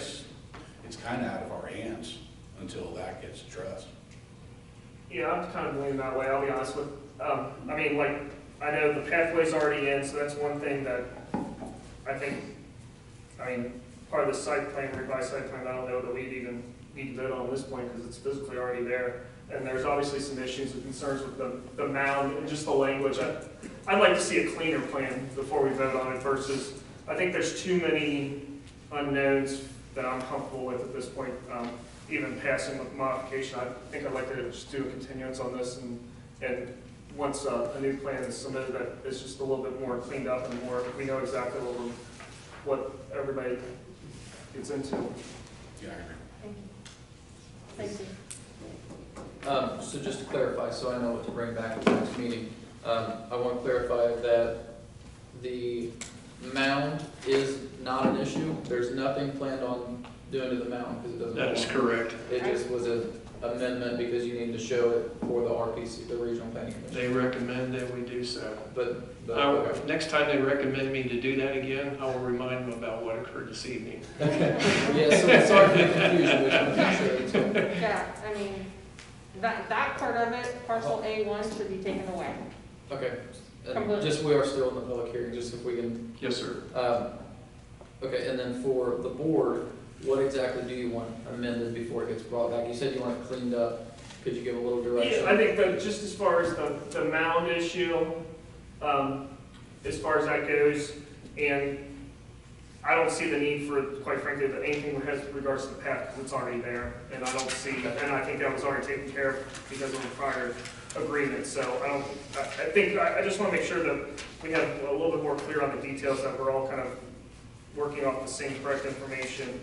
It's kind of out of our hands until that gets addressed. Yeah, I'm kind of leaning that way, I'll be honest with. I mean, like, I know the pathway's already in, so that's one thing that I think, I mean, part of the site plan, revised site plan, I don't know that we'd even need to vote on this point because it's physically already there. And there's obviously some issues and concerns with the mound and just the language. I'd like to see a cleaner plan before we vote on it versus, I think there's too many unknowns that I'm comfortable with at this point. Even passing with modification, I think I'd like to just do a continuance on this, and once a new plan is submitted that is just a little bit more cleaned up and more, we know exactly what everybody gets into. Yeah, I agree. Thank you. So just to clarify, so I know what to bring back at the next meeting, I want to clarify that the mound is not an issue. There's nothing planned on doing to the mound because it doesn't. That is correct. It just was an amendment because you need to show it for the RPC, the Regional Planning Commission. They recommend that we do so. But Okay. Next time they recommend me to do that again, I will remind them about what occurred this evening. Okay. Yeah, so sorry for the confusion, we just want to make sure it's okay. Yeah, I mean, that part of it, parcel A1 should be taken away. Okay. And Completely. just, we are still in the public hearing, just if we can. Yes, sir. Okay, and then for the board, what exactly do you want amended before it gets brought back? You said you want it cleaned up. Could you give a little direction? Yeah, I think that just as far as the mound issue, as far as that goes, and I don't see the need for, quite frankly, anything that has regards to the path, because it's already there, and I don't see, and I think that was already taken care of because of the prior agreement, so I just want to make sure that we have a little bit more clear on the details, that we're all kind of working off the same correct information,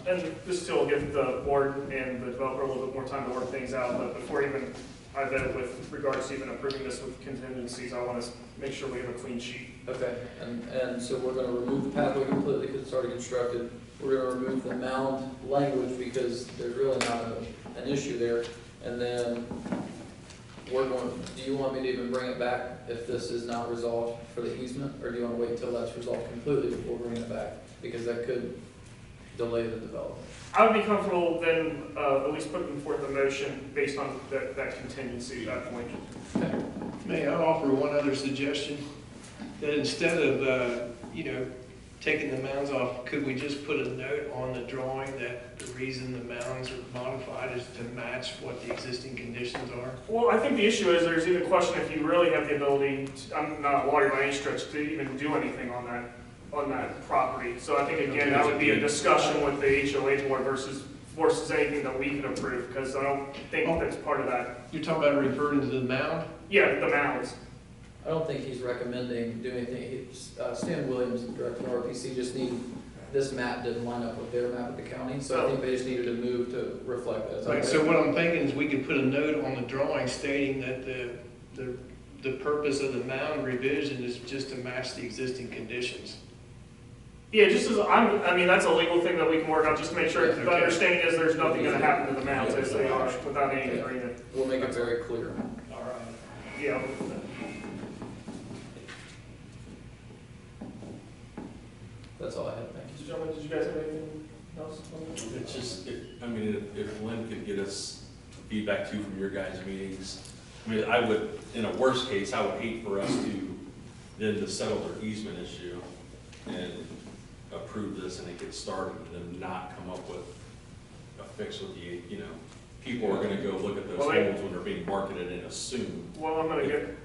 and this still will give the board and the developer a little bit more time to work things out, but before even I vote with regards to even approving this with contingencies. I want to make sure we have a clean sheet. Okay, and so we're gonna remove the pathway completely because it's already constructed. We're gonna remove the mound language because there's really not an issue there. And then do you want me to even bring it back if this is not resolved for the easement? Or do you want to wait until that's resolved completely before bringing it back? Because that could delay the development. I would be comfortable then at least putting forth a motion based on that contingency at that point. May I offer one other suggestion? That instead of, taking the mounds off, could we just put a note on the drawing that the reason the mounds are modified is to match what the existing conditions are? Well, I think the issue is there's even a question if you really have the ability, I'm not a lawyer by any stretch, to even do anything on that property. So I think, again, that would be a discussion with the HOA board versus anything that we could approve, because I don't think that's part of that. You're talking about referring to the mound? Yeah, the mounds. I don't think he's recommending doing anything. Stan Williams, the director of RPC, just this map didn't line up with their map of the county, so I think they just needed to move to reflect that. Right, so what I'm thinking is we could put a note on the drawing stating that the purpose of the mound revision is just to match the existing conditions. Yeah, just as, I mean, that's a legal thing that we can work out, just to make sure, the understanding is there's nothing gonna happen to the mounds as they are without any agreement. We'll make it very clear. All right. Yeah. That's all I have, thank you. Gentlemen, did you guys have anything else? It's just, if Lynn could get us feedback too from your guys' meetings, I mean, I would, in a worst case, I would hate for us to settle their easement issue and approve this and it gets started and then not come up with a fix with the, people are gonna go look at those homes when they're being marketed and assume. Well, I'm gonna get,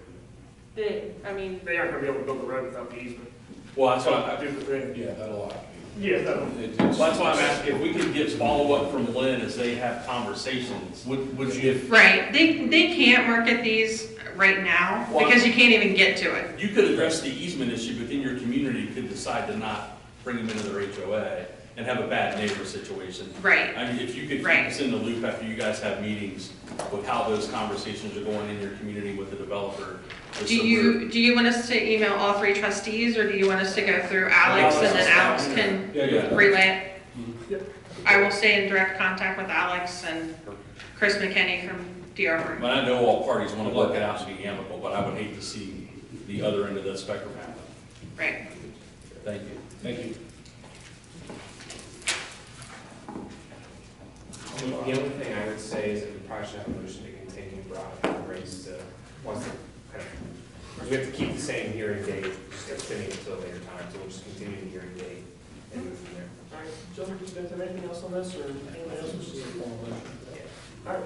They aren't gonna be able to build the road without the easement. Well, that's what I, Do the thing. Yeah, that'll happen. Yeah, well, that's why I'm asking, if we could get follow-up from Lynn as they have conversations. Would you, Right, they can't market these right now because you can't even get to it. You could address the easement issue, but then your community could decide to not bring them into their HOA and have a bad neighbor situation. Right. I mean, if you could keep Right. us in the loop after you guys have meetings with how those conversations are going in your community with the developer. Do you want us to email all three trustees, or do you want us to go through Alex and then Alex can relay it? Yep. I will stay in direct contact with Alex and Chris McKinney from DR Group. But I know all parties want to work it out to be amicable, but I would hate to see the other end of the spectrum happen. Right. Thank you. thank you. The only thing I would say is that we probably should have a motion to continue broad race to, once, kind of, because we have to keep the same hearing date, just extending it until a later time, so we'll just continue the hearing date and move from there. All right, gentlemen, did you guys have anything else on this, or anything else? All right,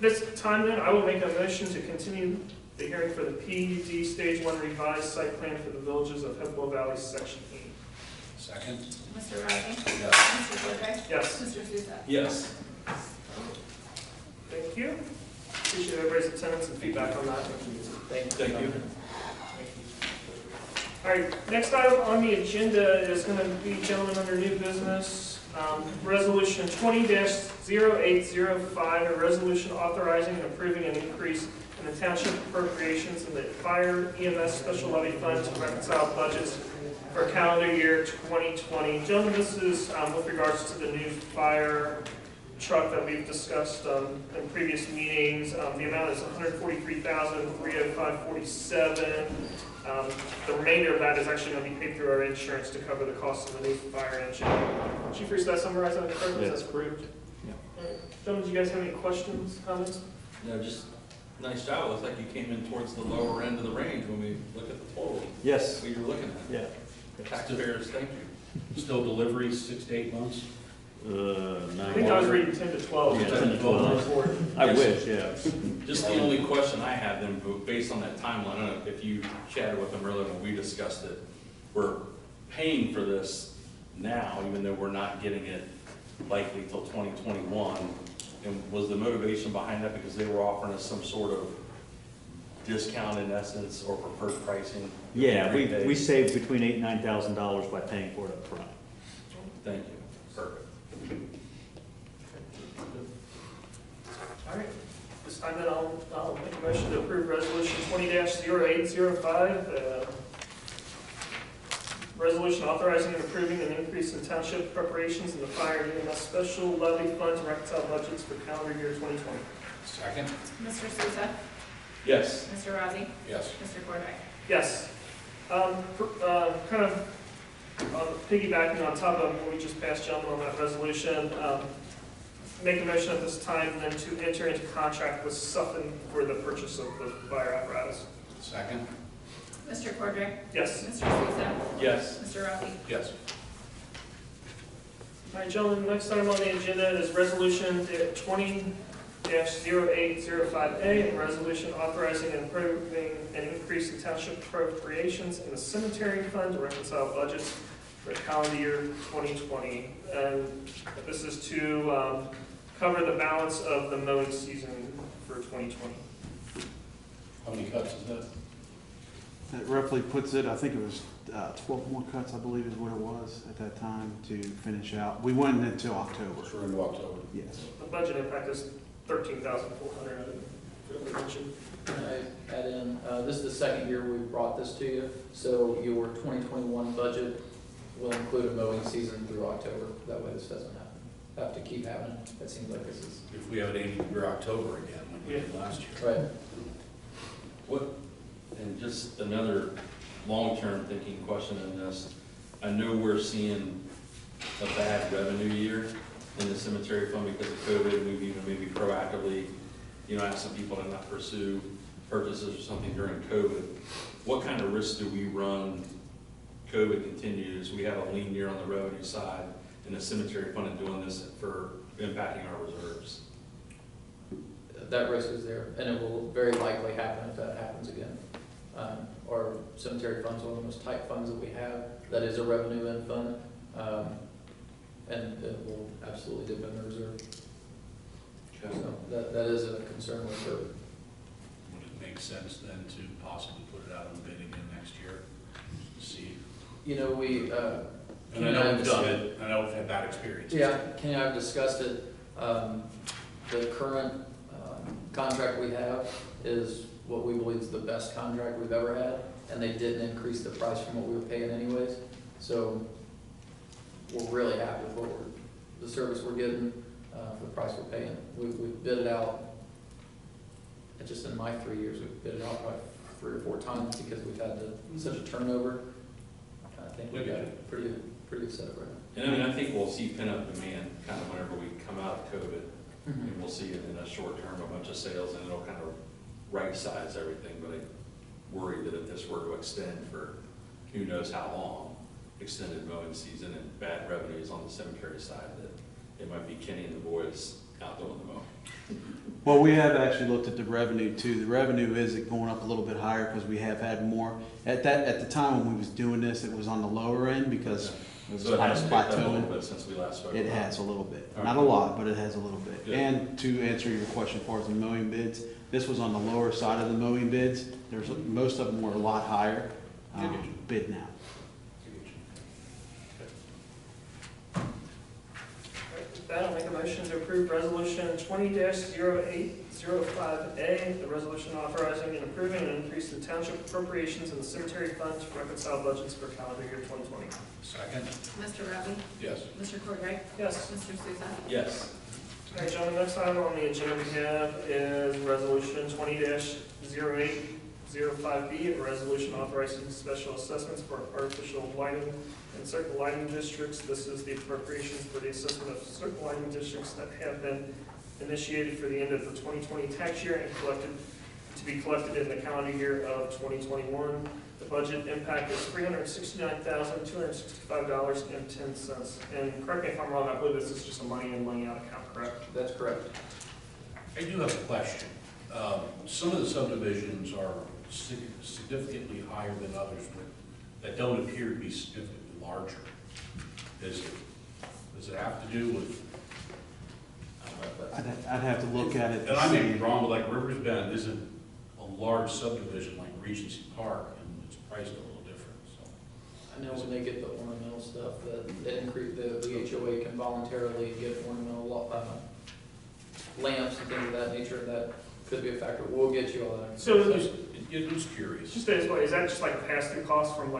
this time then, I will make a motion to continue the hearing for the PUD Stage 1 revised site plan for the villages of Hippo Valley, Section 8. Second? Mr. Rising? Yes. Mr. Cordray? Yes, Mr. Souza? Yes. thank you. Appreciate everybody's attendance and feedback on that. Thank you. All right, next item on the agenda is going to be, gentlemen, under new business, Resolution 20-0805, a resolution authorizing and approving an increase in the township appropriations in the fire EMS special levy fund to reconcile budgets for calendar year 2020. Gentlemen, this is with regards to the new fire truck that we've discussed in previous meetings. The amount is $143,305.47. The remainder of that is actually going to be paid through our insurance to cover the cost of the new fire engine. Chief Reese, did I summarize that correctly? That's approved? Yeah. All right. Gentlemen, do you guys have any questions, comments? No, just nice job. It looks like you came in towards the lower end of the range when we look at the total. Yes. What you're looking at. Yeah. Taxpayers, thank you. Still deliveries 6 to 8 months? I think I was reading 10 to 12. Yeah, 10 to 12. I wish, yeah. Just the only question I have then, based on that timeline, I don't know if you chatted with them earlier when we discussed it, we're paying for this now, even though we're not getting it likely till 2021. And was the motivation behind that because they were offering us some sort of discount in essence or preferred pricing? Yeah, we saved between $8,000 and $9,000 by paying for it up front. Thank you. Perfect. All right. This time then I'll make a motion to approve resolution 20-0805. Resolution authorizing and approving an increase in township preparations in the fire and EMS special levy fund to reconcile budgets for calendar year 2020. Second? Mr. Souza, Yes. Mr. Rossi, Yes. Mr. Cordray. Yes. Kind of piggybacking on top of what we just passed, gentlemen, on that resolution, make a motion at this time then to enter into contract with Suffolk for the purchase of the fire apparatus. Second? Mr. Cordray, Yes. Mr. Souza, Yes. Mr. Rossi. Yes. All right, gentlemen, next item on the agenda is resolution 20-0805A, a resolution authorizing and approving an increase in township appropriations in the cemetery fund to reconcile budgets for calendar year 2020. And this is to cover the balance of the mowing season for 2020. How many cuts is that? That roughly puts it, I think it was 12 more cuts, I believe is what it was at that time to finish out. We went until October. So we're into October. Yes. The budget impact is $13,400. Can I add in, this is the second year we've brought this to you, so your 2021 budget will include a mowing season through October. That way this doesn't have to keep happening. It seems like this is. If we have an 80-degree October again, like we did last year. Right. And just another long-term thinking question on this. I know we're seeing a bad revenue year in the cemetery fund because of COVID. We've even maybe proactively, asked some people to not pursue purchases or something during COVID. What kind of risks do we run? COVID continues. We have a lean year on the revenue side in the cemetery fund and doing this for impacting our reserves. That risk is there, and it will very likely happen if that happens again. Our cemetery fund's one of the most tight funds that we have. That is a revenue end fund, and it will absolutely dip in the reserve. So that is a concern with her. Would it make sense then to possibly put it out on bid again next year? See? We, And I know we've done it, I know we've had bad experiences. yeah, Kenny and I have discussed it. The current contract we have is what we believe is the best contract we've ever had, and they didn't increase the price from what we were paying anyways. So we're really happy with the service we're getting for the price we're paying. We've bid it out, and just in my 3 years, we've bid it out probably 3 or 4 times because we've had such a turnover. I think we've got a pretty good setup right now. And I think we'll see pent-up demand kind of whenever we come out of COVID. And we'll see it in a short term, a bunch of sales, and it'll kind of right-size everything. But I worry that if this were to extend for who knows how long, extended mowing season and bad revenues on the cemetery side, that it might be Kenny and the boys out doing the mowing. Well, we have actually looked at the revenue too. The revenue is going up a little bit higher because we have had more. At the time when we was doing this, it was on the lower end because it was So it kind has of picked up a little plateauing. bit since we last spoke. It about has a little bit, All not a right. lot, but it has a little bit. Good. And to answer your question as far as the mowing bids, this was on the lower side of the mowing bids. Most of them were a lot higher bid now. With that, I'll make a motion to approve resolution 20-0805A, the resolution authorizing and approving an increase in township appropriations in the cemetery fund to reconcile budgets for calendar year 2020. Second? Mr. Rossi, Yes. Mr. Cordray, Yes. Mr. Souza. Yes. All right, gentlemen, next item on the agenda we have is resolution 20-0805B, a resolution authorizing special assessments for artificial lighting in certain lighting districts. This is the appropriations for the assessment of certain lighting districts that have been initiated for the end of the 2020 tax year and to be collected in the calendar year of 2021. The budget impact is $369,265.10. And correct me if I'm wrong, I believe this is just a money in, money out account, correct? That's correct. I do have a question. Some of the subdivisions are significantly higher than others, but that don't appear to be significantly larger. Does it have to do with? I'd have to look at it. And I may be wrong, but like Rivers Bend isn't a large subdivision like Regency Park, and it's priced a little different, so. I know when they get the ornamental stuff, that increase, the HOA can voluntarily get ornamental lamps and things of that nature, that could be a factor. We'll get you all that. So It was curious. just as well, is that just like a pass-through cost from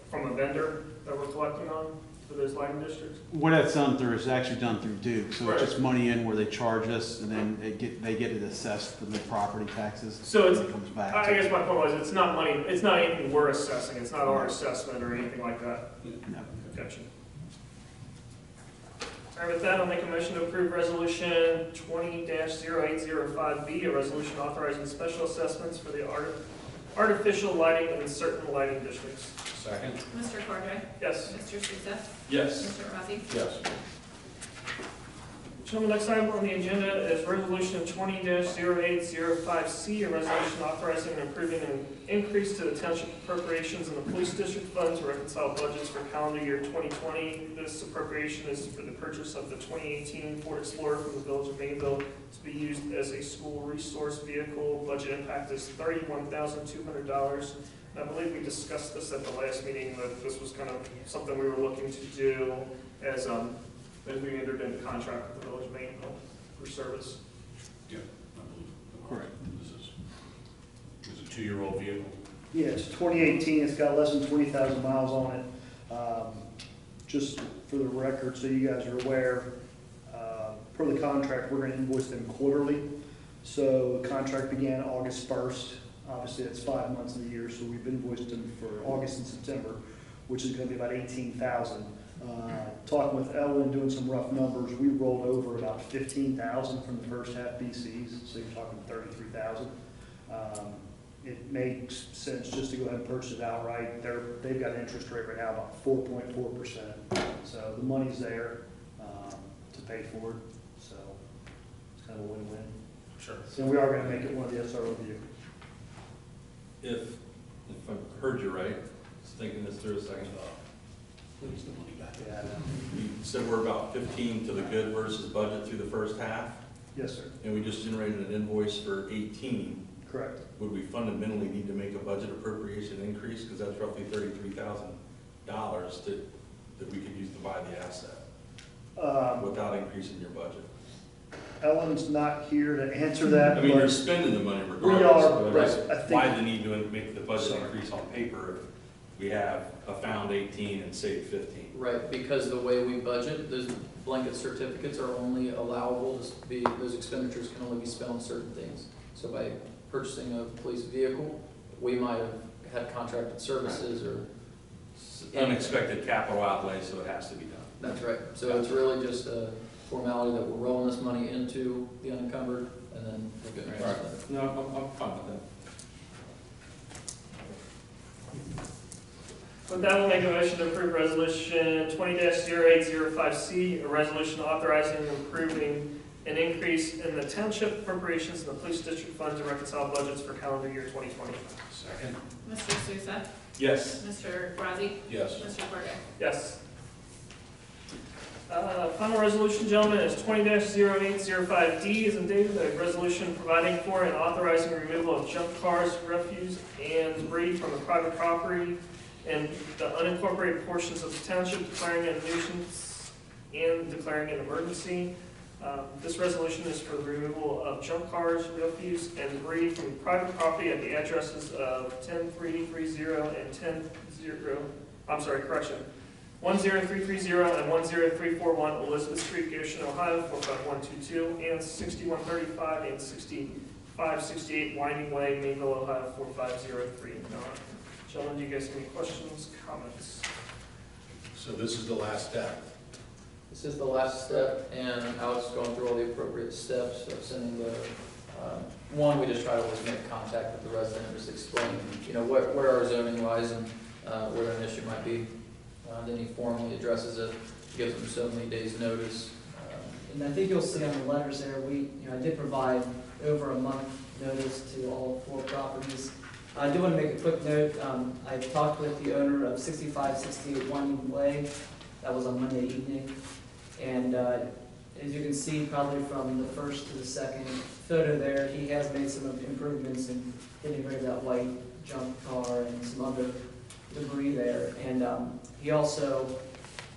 from a vendor that we're collecting on for those lighting districts? What that's done through is actually done through Duke, so it's Right. just money in where they charge us, and then they get it assessed for the property taxes. So it's, and it comes back. I guess my point was, it's not money, it's not anything we're assessing, it's not our assessment or anything like that. No. Gotcha. All right, with that, I'll make a motion to approve resolution 20-0805B, a resolution authorizing special assessments for the artificial lighting in certain lighting districts. Second? Mr. Cordray? Yes. Mr. Souza? Yes. Mr. Rossi? Yes. Gentlemen, next item on the agenda is resolution 20-0805C, a resolution authorizing and approving an increase to the township appropriations in the police district fund to reconcile budgets for calendar year 2020. This appropriation is for the purchase of the 2018 Ford Explorer from the Village of Mainville to be used as a school resource vehicle. Budget impact is $31,200. I believe we discussed this at the last meeting, that this was kind of something we were looking to do as we entered into contract with the Village of Mainville for service. Yeah, I believe. Correct. This is a 2-year-old vehicle. Yeah, it's 2018, it's got less than 20,000 miles on it. Just for the record, so you guys are aware, per the contract, we're gonna invoice them quarterly. So the contract began August 1st. Obviously, it's 5 months of the year, so we've invoiced them for August and September, which is gonna be about 18,000. Talking with Ellen, doing some rough numbers, we rolled over about 15,000 from the first half BCs, so you're talking 33,000. It makes sense just to go ahead and purchase it outright. They've got an interest rate right now about 4.4%, so the money's there to pay for it. So it's kind of a win-win. Sure. So we are going to make it one of the SRO vehicles. If I heard you right, just thinking this through a second, Please, the money back. Yeah, I know. you said we're about 15 to the good versus budget through the first half, Yes, sir. and we just generated an invoice for 18. Correct. Would we fundamentally need to make a budget appropriation increase, because that's roughly $33,000 that we could use to buy the asset without increasing your budget? Ellen's not here to answer that. I mean, but you're spending the money regardless. We are, but right. just I think- Why the need to make the budget Sorry. increase on paper if we have a found 18 and saved 15? Right, because the way we budget, those blanket certificates are only allowable to be, those expenditures can only be spent on certain things. So by purchasing a police vehicle, we might have had contracted services or. Unexpected capital outlay, so it has to be done. That's right. So it's really just a formality that we're rolling this money into the unencumbered and then we're getting ready to spend it. No, I'm fine with that. With that, we'll make a motion to approve resolution 20-0805C, a resolution authorizing and approving an increase in the township appropriations in the police district fund to reconcile budgets for calendar year 2020. Second? Mr. Souza? Yes. Mr. Rossi? Yes. Mr. Cordray? Yes. Final resolution, gentlemen, is 20-0805D, is in dated, a resolution providing for and authorizing removal of junk cars, refuse, and debris from the private property and the unincorporated portions of the township, declaring a nuisance and declaring an emergency. This resolution is for the removal of junk cars, refuse, and debris from private property at the addresses of 10330 and 10330 and 10341 Elizabeth Street, Goshen, Ohio, 45122, and 6135 and 6568 Winding Way, Mainville, Ohio, 45039. Gentlemen, do you guys have any questions, comments? So this is the last step. This is the last step, and Alex is going through all the appropriate steps of sending the, one, we just try to always make contact with the resident and just explain, where our zoning lies and where an issue might be. Then he formally addresses it, gives them so many days' notice. And I think you'll see on the letters there, I did provide over a month notice to all 4 properties. I do want to make a quick note. I talked with the owner of 6568 Winding Way. That was on Monday evening. And as you can see, probably from the first to the second photo there, he has made some improvements in getting rid of that white junk car and some other debris there. And he also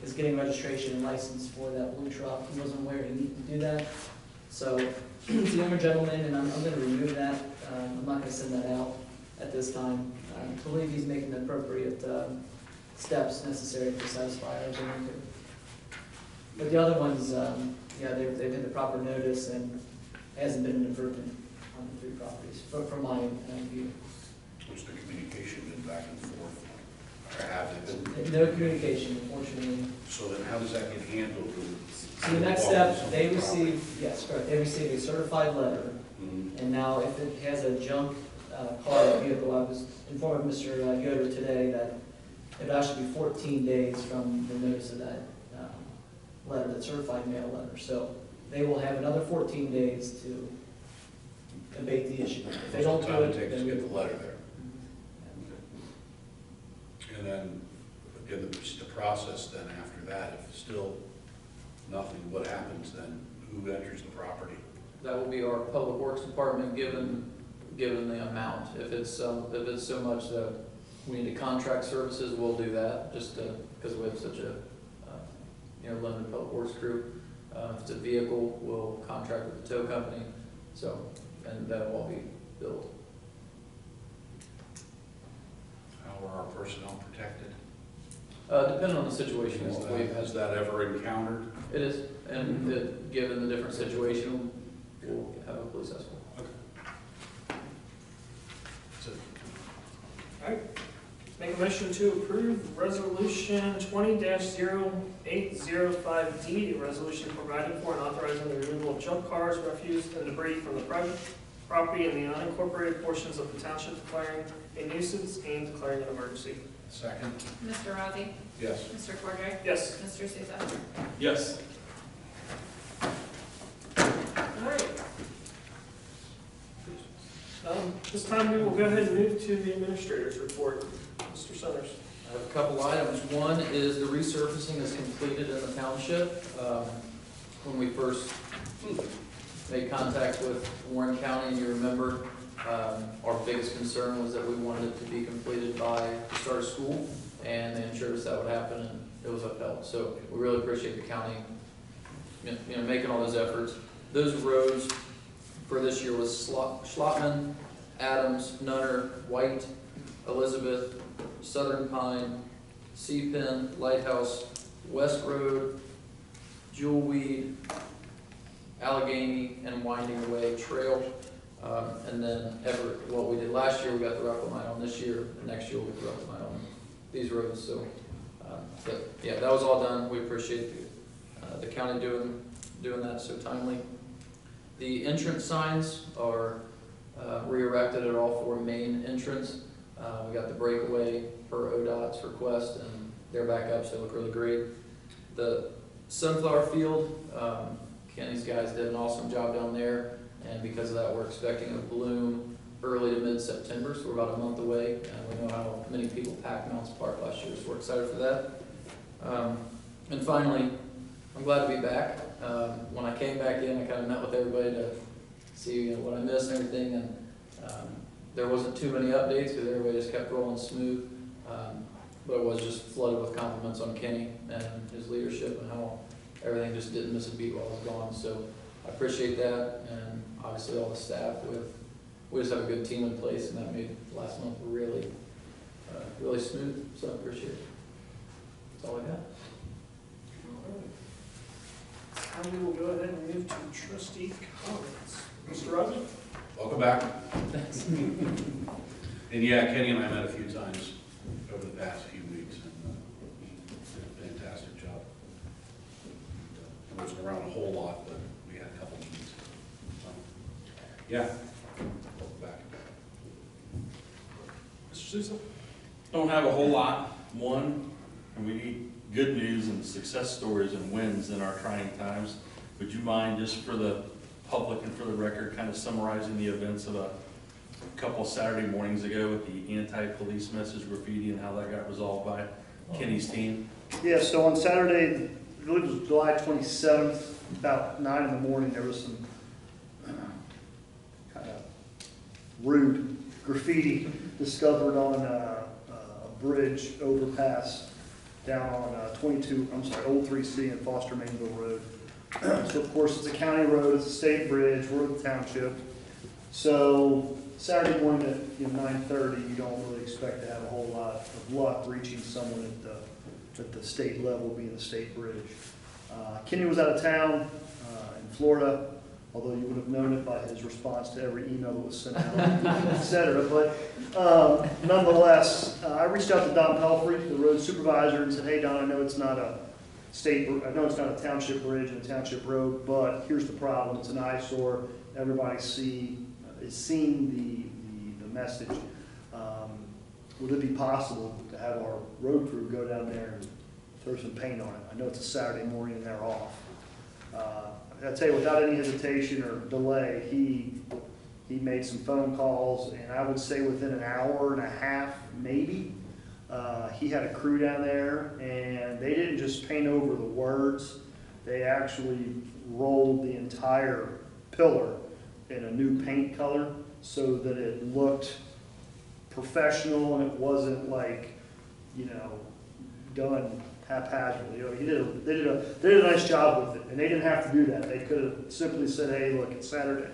is getting registration and license for that blue truck. He wasn't aware he needed to do that. So, it's a younger gentleman, and I'm gonna remove that. I'm not gonna send that out at this time. I believe he's making the appropriate steps necessary to satisfy our zoning code. But the other ones, yeah, they've had the proper notice, and hasn't been an improvement on the 3 properties, from my view. What's the communication been back and forth? Or have they been? No communication, unfortunately. So then how does that get handled? So the next step, they receive, yes, correct, they receive a certified letter, Mhm. and now if it has a junk car or vehicle, I was informed of Mr. Yoder today that it would actually be 14 days from the notice of that letter, that certified mail letter. So they will have another 14 days to abate the issue. If they don't do Time it, it takes then to we get the letter there. And then, again, the process then after that, if still nothing, what happens then? Who enters the property? That will be our Public Works Department, given the amount. If it's so much that we need to contract services, we'll do that, just because we have such a, limited public works crew. If it's a vehicle, we'll contract with the tow company, so, and that will all be billed. How are our personnel protected? Depending on the situation, Is what that- we've had. Has that ever encountered? It is, and given the different situation, we'll have a police escort. That's it. All right. Make a motion to approve resolution 20-0805D, a resolution providing for and authorizing the removal of junk cars, refuse, and debris from the private property in the unincorporated portions of the township, declaring a nuisance and declaring an emergency. Second? Mr. Rossi? Yes. Mr. Cordray? Yes. Mr. Souza? Yes. All right. This time we will go ahead and move to the administrator's report. Mr. Summers. I have a couple items. One is the resurfacing is completed in the township. When we first made contact with Warren County, and you remember, our biggest concern was that we wanted it to be completed by the start of school, and they ensured us that would happen, and it was upheld. So we really appreciate the county, making all those efforts. Those roads for this year was Schlottman, Adams, Nunner, White, Elizabeth, Southern Pine, Sea-Pen, Lighthouse, West Road, Jewelweed, Allegheny, and Winding Way Trail. And then Everett, what we did last year, we got the Reclamite on this year, and next year we'll get the Reclamite on these roads. So, but yeah, that was all done. We appreciate the county doing that so timely. The entrance signs are re-erected at all 4 main entrances. We got the breakaway per ODOT's request, and they're back up, so they look really great. The sunflower field, Kenny's guys did an awesome job down there, and because of that, we're expecting a bloom early to mid-September, so we're about a month away, and we know how many people packed Mounts Park last year, so we're excited for that. And finally, I'm glad to be back. When I came back in, I kind of met with everybody to see what I missed and everything, and there wasn't too many updates because everybody just kept rolling smooth. But I was just flooded with compliments on Kenny and his leadership and how everything just didn't miss a beat while I was gone. So I appreciate that, and obviously all the staff. We just have a good team in place, and that made last month really, really smooth. So I appreciate it. That's all I got. And we will go ahead and move to trustee comments. Mr. Rossi? Welcome back. And yeah, Kenny and I met a few times over the past few weeks, and did a fantastic job. I wasn't around a whole lot, but we had a couple meetings. Yeah, welcome back. Mr. Souza? Don't have a whole lot. One, and we need good news and success stories and wins in our trying times. Would you mind, just for the public and for the record, kind of summarizing the events of a couple Saturday mornings ago with the anti-police message graffiti and how that got resolved by Kenny's team? Yeah, so on Saturday, I believe it was July 27th, about 9 in the morning, there was some kind of rude graffiti discovered on a bridge overpass down on Old 3C and Foster Mainville Road. So of course, it's a county road, it's a state bridge, we're the township. So Saturday morning at 9:30, you don't really expect to have a whole lot of luck reaching someone at the state level, being the state bridge. Kenny was out of town in Florida, although you would have known it by his response to every email that was sent out, et cetera. But nonetheless, I reached out to Don Pelfrey, the road supervisor, and said, hey, Don, I know it's not a township bridge and a township road, but here's the problem. It's an eyesore. Everybody is seeing the message. Would it be possible to have our road crew go down there and throw some paint on it? I know it's a Saturday morning and they're off. I tell you, without any hesitation or delay, he made some phone calls, and I would say within an hour and a half, maybe, he had a crew down there, and they didn't just paint over the words, they actually rolled the entire pillar in a new paint color so that it looked professional and it wasn't like, done haphazardly. They did a nice job with it, and they didn't have to do that. They could have simply said, hey, look, it's Saturday,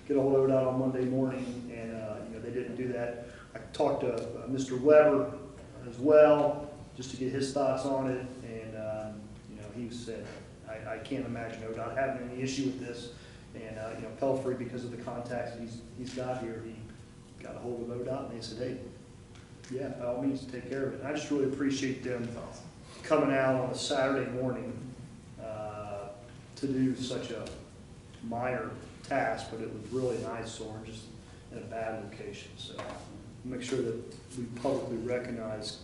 get a hold of it out on Monday morning, and they didn't do that. I talked to Mr. Weber as well, just to get his thoughts on it, and he said, I can't imagine ODOT having any issue with this, and Pelfrey, because of the contacts he's got here, he got a hold of ODOT, and they said, hey, yeah, by all means, take care of it. And I just really appreciate them coming out on a Saturday morning to do such a minor task, but it was really an eyesore, just in a bad location. So make sure that we publicly recognize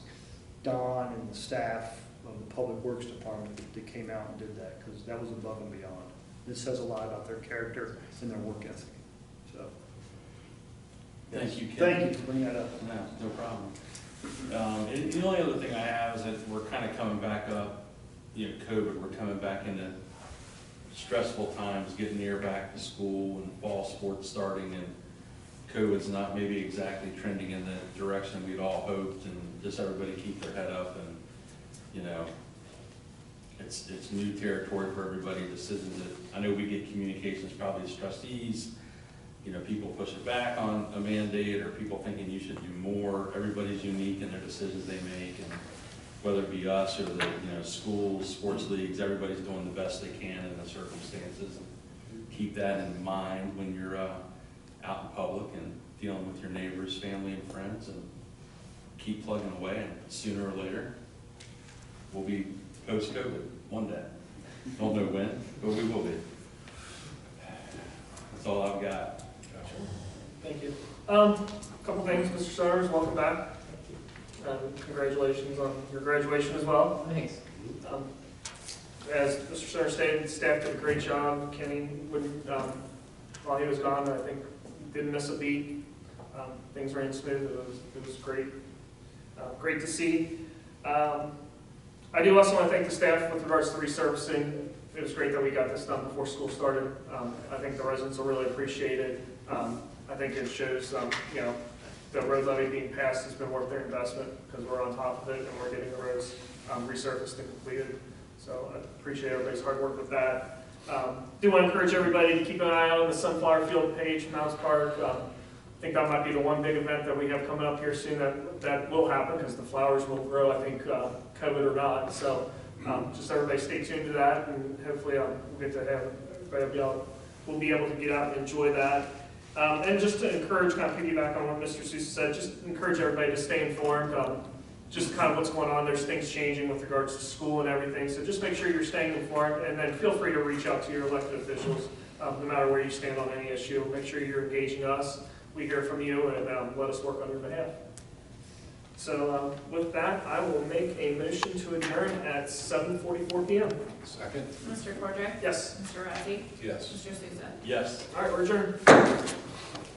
Don and the staff of the Public Works Department that came out and did that, because that was above and beyond. This says a lot about their character and their work ethic. So, Thank you, Ken. thank you for bringing that up. No problem. And the only other thing I have is that we're kind of coming back up, COVID, we're coming back into stressful times, getting near back to school and fall sports starting, and COVID's not maybe exactly trending in the direction we'd all hoped, and just everybody keep their head up, and, it's new territory for everybody, decisions that, I know we get communications probably as trustees, people push it back on a mandate, or people thinking you should do more. Everybody's unique in their decisions they make, and whether it be us or the, schools, sports leagues, everybody's doing the best they can in the circumstances. Keep that in mind when you're out in public and dealing with your neighbors, family, and friends, and keep plugging away, and sooner or later, we'll be post-COVID one day. Don't know when, but we will be. That's all I've got. Thank you. A couple things, Mr. Summers, welcome back. Congratulations on your graduation as well. Thanks. As Mr. Summers stated, staff did a great job. Kenny, while he was gone, I think didn't miss a beat. Things ran smooth. It was great. Great to see. I do also want to thank the staff with regards to resurfacing. It was great that we got this done before school started. I think the residents will really appreciate it. I think it shows, the road levy being passed has been worth their investment, because we're on top of it and we're getting the roads resurfaced and completed. So I appreciate everybody's hard work with that. Do want to encourage everybody to keep an eye out on the Sunflower Field page, Mounds Park. I think that might be the one big event that we have coming up here soon that will happen, because the flowers will grow, I think, COVID or not. So just everybody stay tuned to that, and hopefully we'll get to have everybody we'll be able to get out and enjoy that. And just to encourage, kind of piggyback on what Mr. Sousa said, just encourage everybody to stay informed. Just kind of what's going on. There's things changing with regards to school and everything. So just make sure you're staying informed, and then feel free to reach out to your elected officials, no matter where you stand on any issue. Make sure you're engaging us. We hear from you, and let us work on your behalf. So with that, I will make a motion to adjourn at 7:44 p.m. Second? Mr. Cordray? Yes. Mr. Razzi? Yes. Mr. Sousa? Yes. All right, we're adjourned.